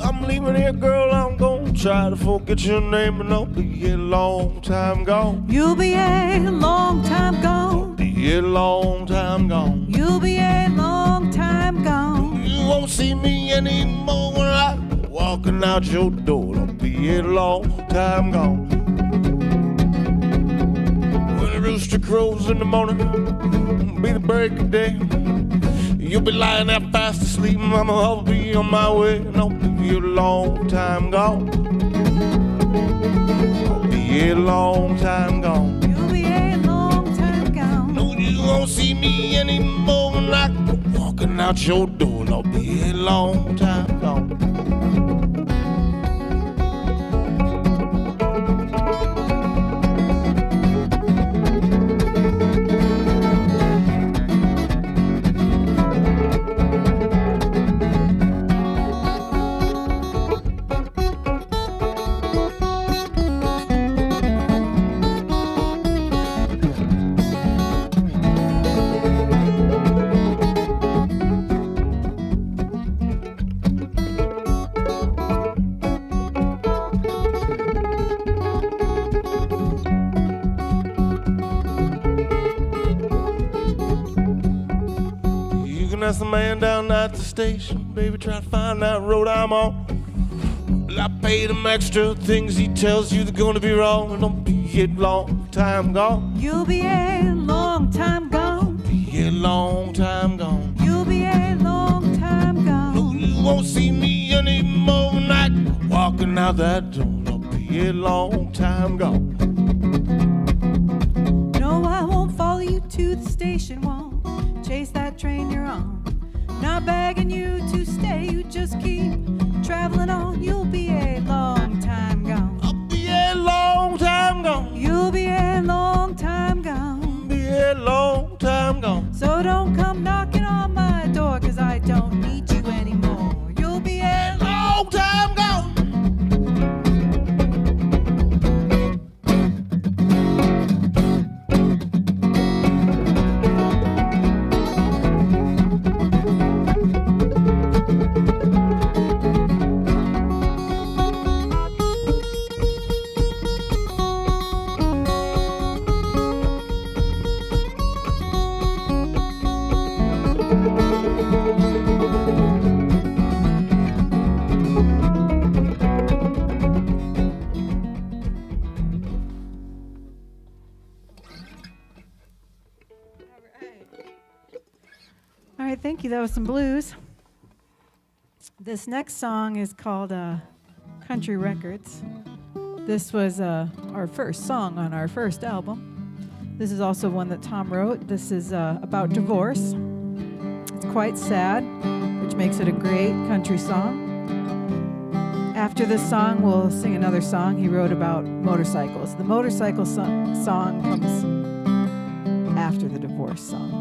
Speaker 5: I'm leaving here, girl, I'm gonna try to forget your name, and I'll be a long time gone.
Speaker 4: You'll be a long time gone.
Speaker 5: Be a long time gone.
Speaker 4: You'll be a long time gone.
Speaker 5: You won't see me anymore when I'm walking out your door. I'll be a long time gone. When the rooster crows in the morning, it'll be the break of day. You'll be lying there fast asleep, mama, I'll be on my way, and I'll be a long time gone. I'll be a long time gone.
Speaker 4: You'll be a long time gone.
Speaker 5: No, you won't see me anymore when I'm walking out your door, and I'll be a long time gone. That's the man down at the station. Baby, try to find that road I'm on. Well, I paid him extra things he tells you they're gonna be wrong, and don't be a long time gone.
Speaker 4: You'll be a long time gone.
Speaker 5: Be a long time gone.
Speaker 4: You'll be a long time gone.
Speaker 5: No, you won't see me anymore when I'm walking out that door. I'll be a long time gone.
Speaker 4: No, I won't follow you to the station, won't chase that train you're on. Not begging you to stay, you just keep traveling on. You'll be a long time gone.
Speaker 5: I'll be a long time gone.
Speaker 4: You'll be a long time gone.
Speaker 5: Be a long time gone.
Speaker 4: So don't come knocking on my door, 'cause I don't need you anymore. You'll be a
Speaker 5: long time gone.
Speaker 4: All right, thank you. That was some blues. This next song is called Country Records. This was our first song on our first album. This is also one that Tom wrote. This is about divorce. It's quite sad, which makes it a great country song. After this song, we'll sing another song he wrote about motorcycles. The motorcycle song comes after the divorce song.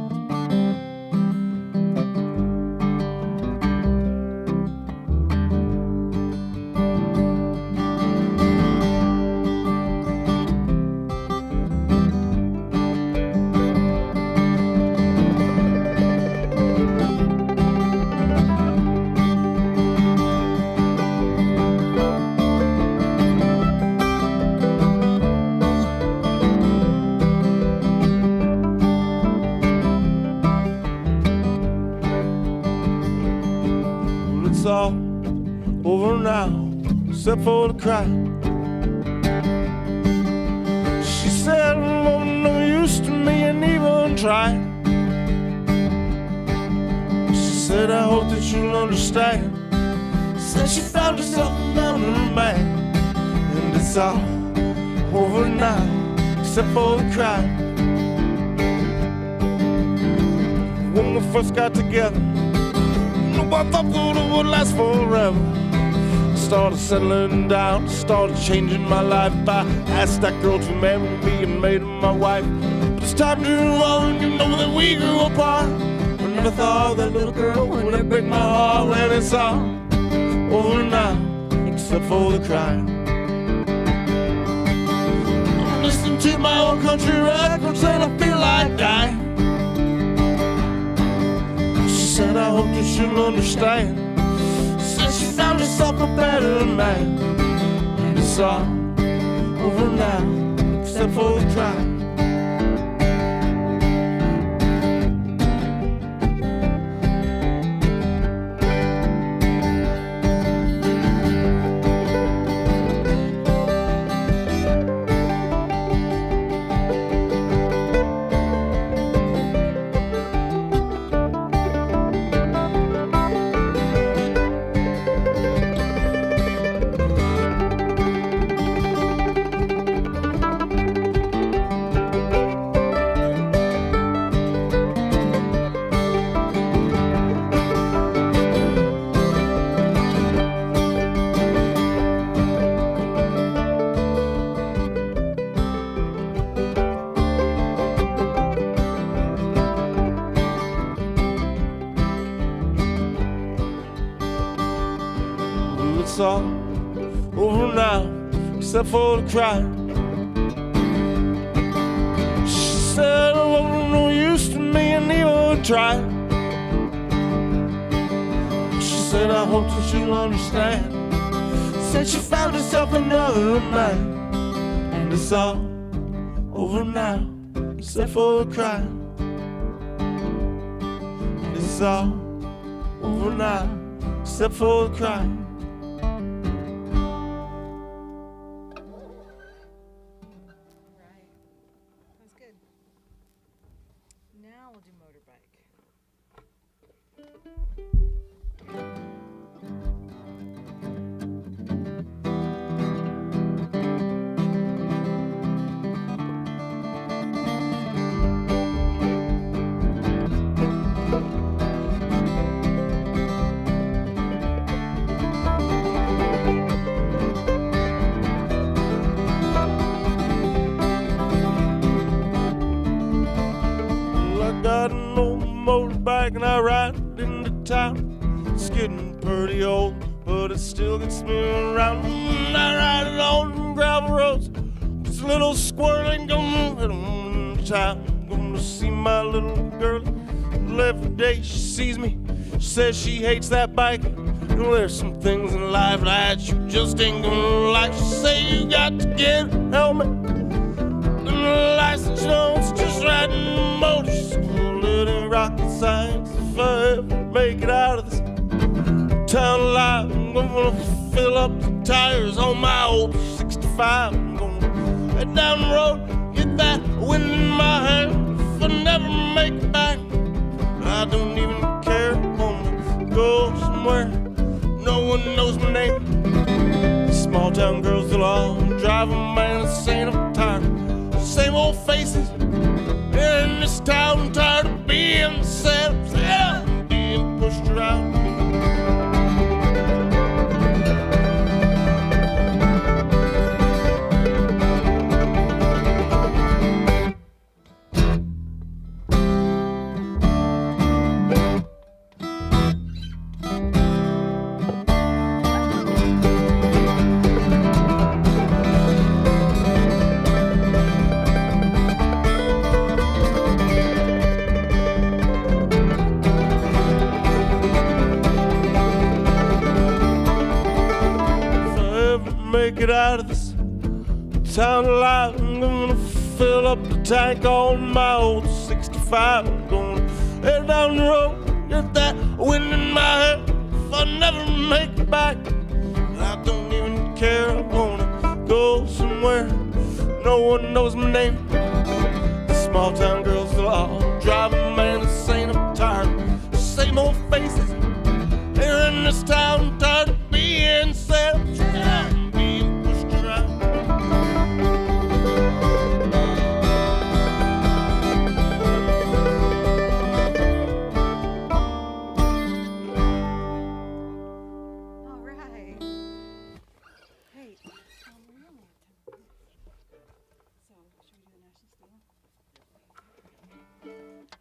Speaker 5: All over now, except for the cry. She said, "Love no use to me and even try." She said, "I hope that you'll understand." Said she found herself another man, and it's all over now, except for the cry. When we first got together, I thought that it would last forever. I started settling down, started changing my life. I asked that girl to marry me and made her my wife. But it's time to move on, you know that we grew apart. I never thought that little girl would ever break my heart. When it's all over now, except for the crying. I'm listening to my old country records and I feel like dying. she'll understand. Said she found herself a better man. And it's all over now, except for the cry. It's all over now, except for the cry. She said, oh, no use to me and even try. She said, I hope that she'll understand. Said she found herself another man. And it's all over now, except for the cry. And it's all over now, except for the cry.
Speaker 4: Now we'll do motorbike.
Speaker 5: Got an old motorbike and I ride into town. It's getting pretty old, but it still gets me around. I ride it on gravel roads. This little squirrel ain't gonna hit on town. I'm gonna see my little girl. Every day she sees me, she says she hates that bike. And there's some things in life that you just ain't gonna like. She say you got to get a helmet and a license, you know, it's just riding a motorcycle. Little rocket science, if I ever make it out of this town alive, I'm gonna fill up the tires on my old 65. I'm gonna head down the road, get that wind in my hair. If I never make it back, I don't even care. I'm gonna go somewhere no one knows my name. Small town girls, they'll all drive a man insane. I'm tired, same old faces in this town. I'm tired of being set up, yeah, being pushed around. Make it out of this town alive, I'm gonna fill up the tank on my old 65. I'm gonna head down the road, get that wind in my hair. If I never make it back, I don't even care. I wanna go somewhere no one knows my name. The small town girls, they'll all drive a man insane. I'm tired, same old faces here in this town. I'm tired of being set.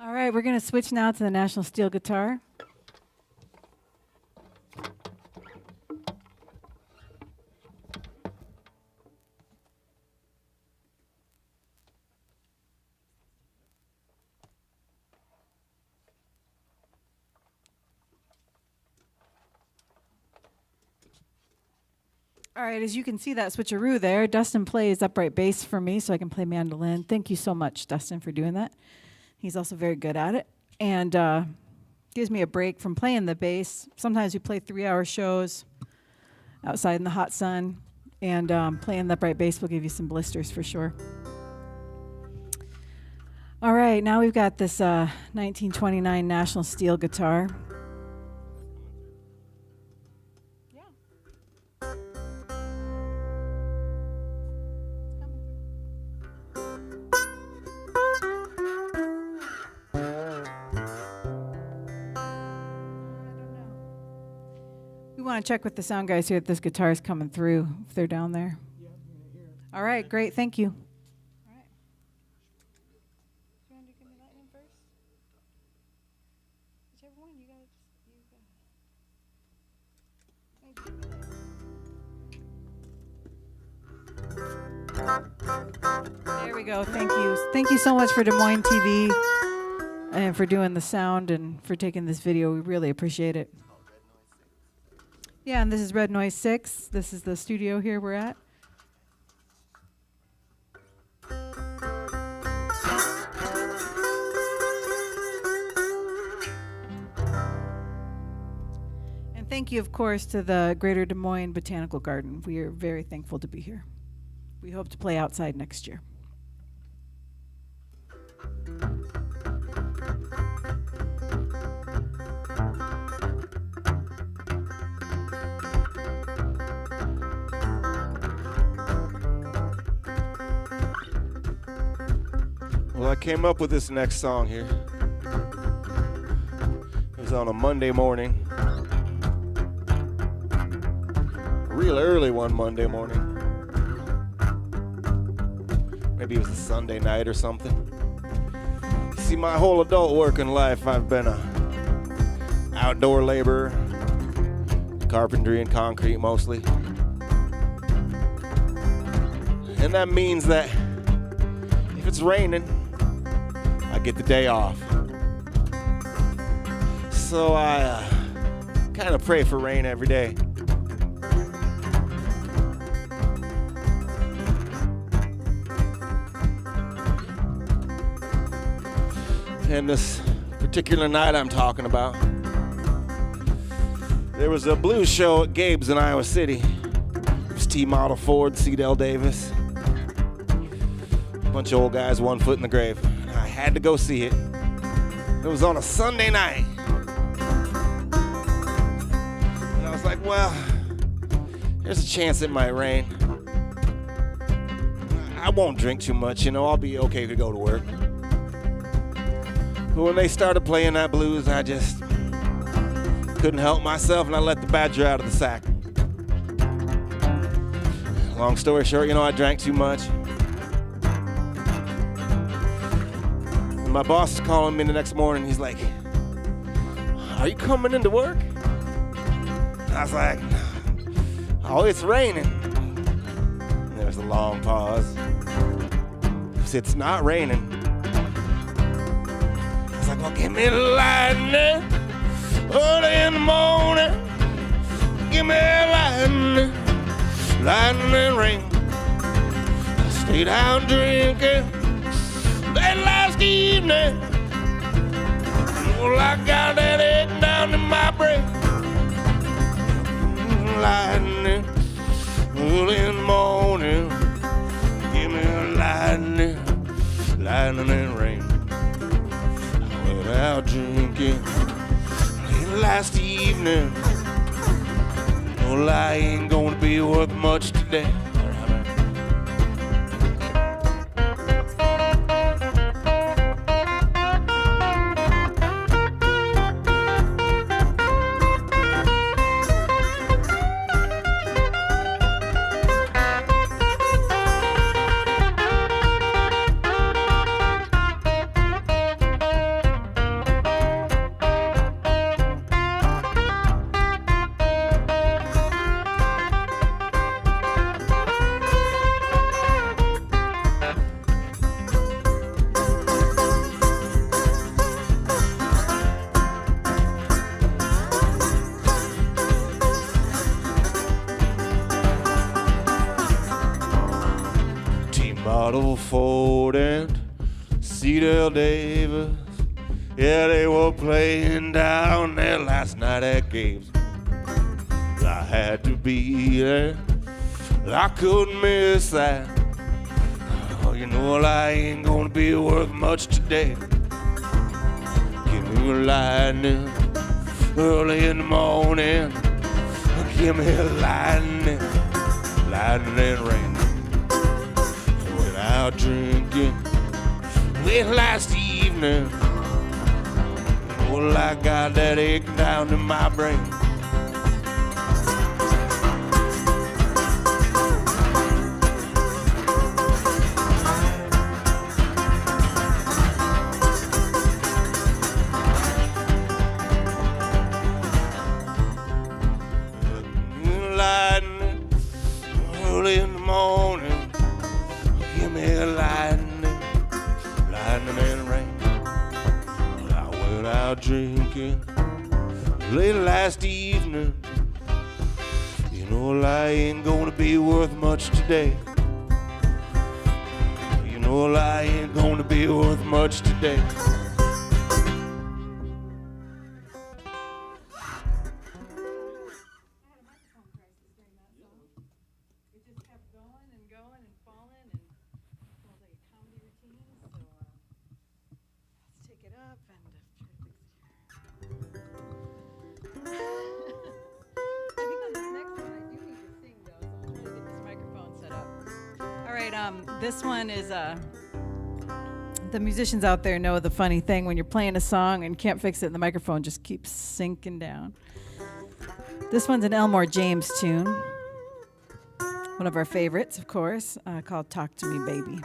Speaker 4: All right, we're going to switch now to the National Steel guitar. All right, as you can see that switcheroo there, Dustin plays upright bass for me so I can play mandolin. Thank you so much, Dustin, for doing that. He's also very good at it. And gives me a break from playing the bass. Sometimes we play 3-hour shows outside in the hot sun. And playing the upright bass will give you some blisters for sure. All right, now we've got this 1929 National Steel guitar. We want to check with the sound guys here if this guitar is coming through, if they're down there.
Speaker 6: Yeah, I'm gonna hear it.
Speaker 4: All right, great, thank you. All right. Do you want to give me lightning first? Whichever one, you got it. There we go, thank you. Thank you so much for Des Moines TV and for doing the sound and for taking this video. We really appreciate it. Yeah, and this is Red Noise 6. This is the studio here we're at. And thank you, of course, to the Greater Des Moines Botanical Garden. We are very thankful to be here. We hope to play outside next year.
Speaker 3: Well, I came up with this next song here. It was on a Monday morning. A real early one Monday morning. Maybe it was a Sunday night or something. See, my whole adult working life, I've been a outdoor laborer, carpentry and concrete mostly. And that means that if it's raining, I get the day off. So I kind of pray for rain every day. And this particular night I'm talking about, there was a blues show at Gabe's in Iowa City. It was T-Model Ford, C.Dell Davis. A bunch of old guys, one foot in the grave. I had to go see it. It was on a Sunday night. And I was like, well, there's a chance it might rain. I won't drink too much, you know, I'll be okay to go to work. But when they started playing that blues, I just couldn't help myself, and I let the badger out of the sack. Long story short, you know, I drank too much. And my boss is calling me the next morning. He's like, are you coming into work? And I was like, oh, it's raining. And there was a long pause. He said, it's not raining. I was like, well, give me lightning early in the morning. Give me lightning, lightning rain. I stayed out drinking that last evening. Well, I got that egg down in my brain. Lightning early in the morning. Give me lightning, lightning rain. Out drinking last evening. Well, I ain't gonna be worth much today.
Speaker 5: Otto Ford and Cedar Davis, yeah, they were playing down there last night at games. I had to be there, I couldn't miss that. Oh, you know, I ain't gonna be worth much today. Give me a lightning early in the morning. Give me a lightning rain. Without drinking late last evening, well, I got that ache down in my brain. Lightning early in the morning. Give me a lightning and rain. I went out drinking late last evening. You know, I ain't gonna be worth much today. You know, I ain't gonna be worth much today.
Speaker 4: This one is the musicians out there know the funny thing when you're playing a song and can't fix it and the microphone just keeps sinking down. This one's an Elmore James tune, one of our favorites, of course, called Talk to Me Baby.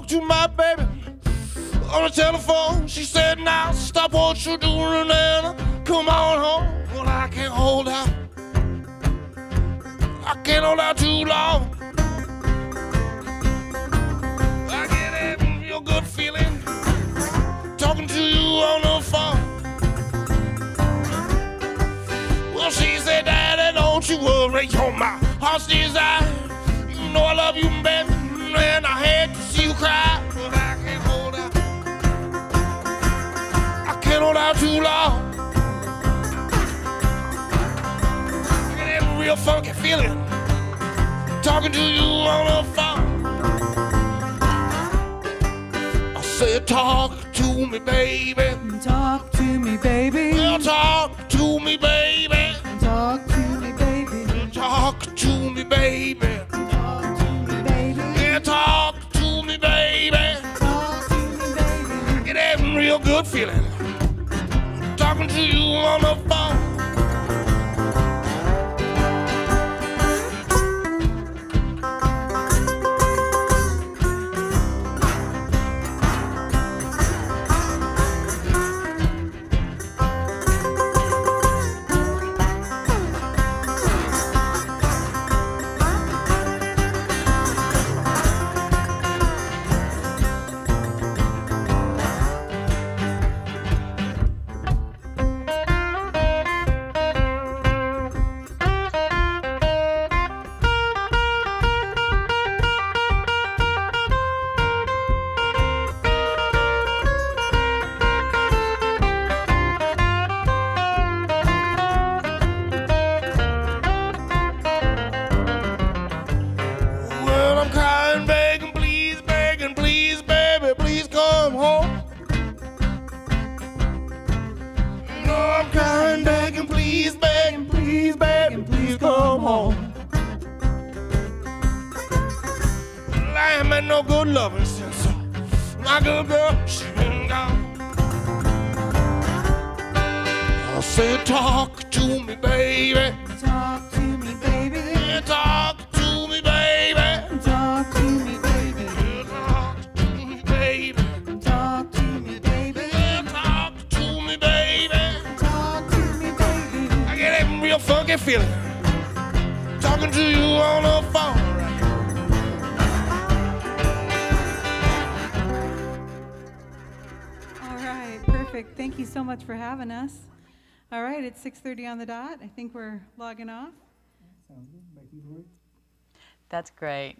Speaker 5: To my baby on the telephone, she said, now stop what you're doing and come on home. Well, I can't hold out, I can't hold out too long. I get a real good feeling talking to you on the phone. Well, she said, Daddy, don't you worry, you're my heart's desire. You know I love you, baby, and I hate to see you cry, but I can't hold out. I can't hold out too long. I get that real funky feeling talking to you on the phone. I said, talk to me, baby.
Speaker 4: Talk to me, baby.
Speaker 5: Well, talk to me, baby.
Speaker 4: Talk to me, baby.
Speaker 5: Talk to me, baby. Talk to me, baby.
Speaker 4: Talk to me, baby.
Speaker 5: I get that real good feeling talking to you on the phone. had no good loving since my good girl, she been gone. I said, talk to me, baby.
Speaker 4: Talk to me, baby.
Speaker 5: Yeah, talk to me, baby.
Speaker 4: Talk to me, baby.
Speaker 5: Yeah, talk to me, baby.
Speaker 4: Talk to me, baby.
Speaker 5: Yeah, talk to me, baby.
Speaker 4: Talk to me, baby.
Speaker 5: I get that real funky feeling talking to you on the phone.
Speaker 4: All right, perfect. Thank you so much for having us. All right, it's 6:30 on the dot. I think we're logging off.
Speaker 6: Sounds good. Back to you, Lori.
Speaker 1: That's great.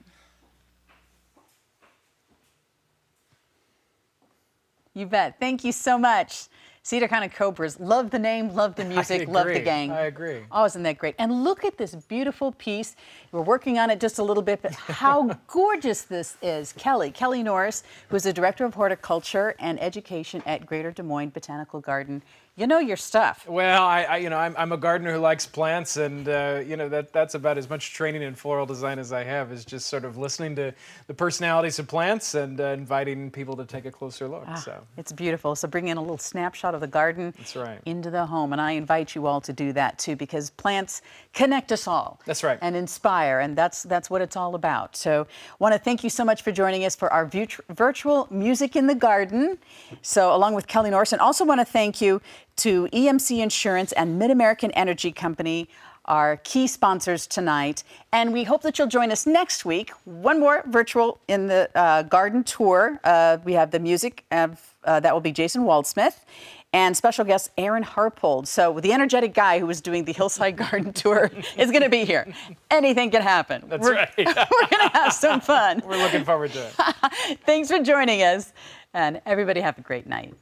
Speaker 1: You bet. Thank you so much. Cedar County Cobras. Love the name, love the music, love the gang.
Speaker 2: I agree.
Speaker 1: Oh, isn't that great? And look at this beautiful piece. We're working on it just a little bit, but how gorgeous this is. Kelly Norris, who's the Director of Horticulture and Education at Greater Des Moines Botanical Garden. You know your stuff.
Speaker 2: Well, I'm a gardener who likes plants, and that's about as much training in floral design as I have. Is just sort of listening to the personalities of plants and inviting people to take a closer look. So
Speaker 1: it's beautiful. So bring in a little snapshot of the garden.
Speaker 2: That's right.
Speaker 1: Into the home, and I invite you all to do that too, because plants connect us all.
Speaker 2: That's right.
Speaker 1: And inspire, and that's what it's all about. So, want to thank you so much for joining us for our virtual Music in the Garden. So, along with Kelly Norris, and also want to thank you to EMC Insurance and Mid-American Energy Company, our key sponsors tonight. And we hope that you'll join us next week. One more virtual in the garden tour. We have the music that will be Jason Waldsmith and special guest Aaron Harpold. So the energetic guy who was doing the Hillside Garden Tour is going to be here. Anything can happen.
Speaker 2: That's right.
Speaker 1: We're going to have some fun.
Speaker 2: We're looking forward to it.
Speaker 1: Thanks for joining us, and everybody have a great night.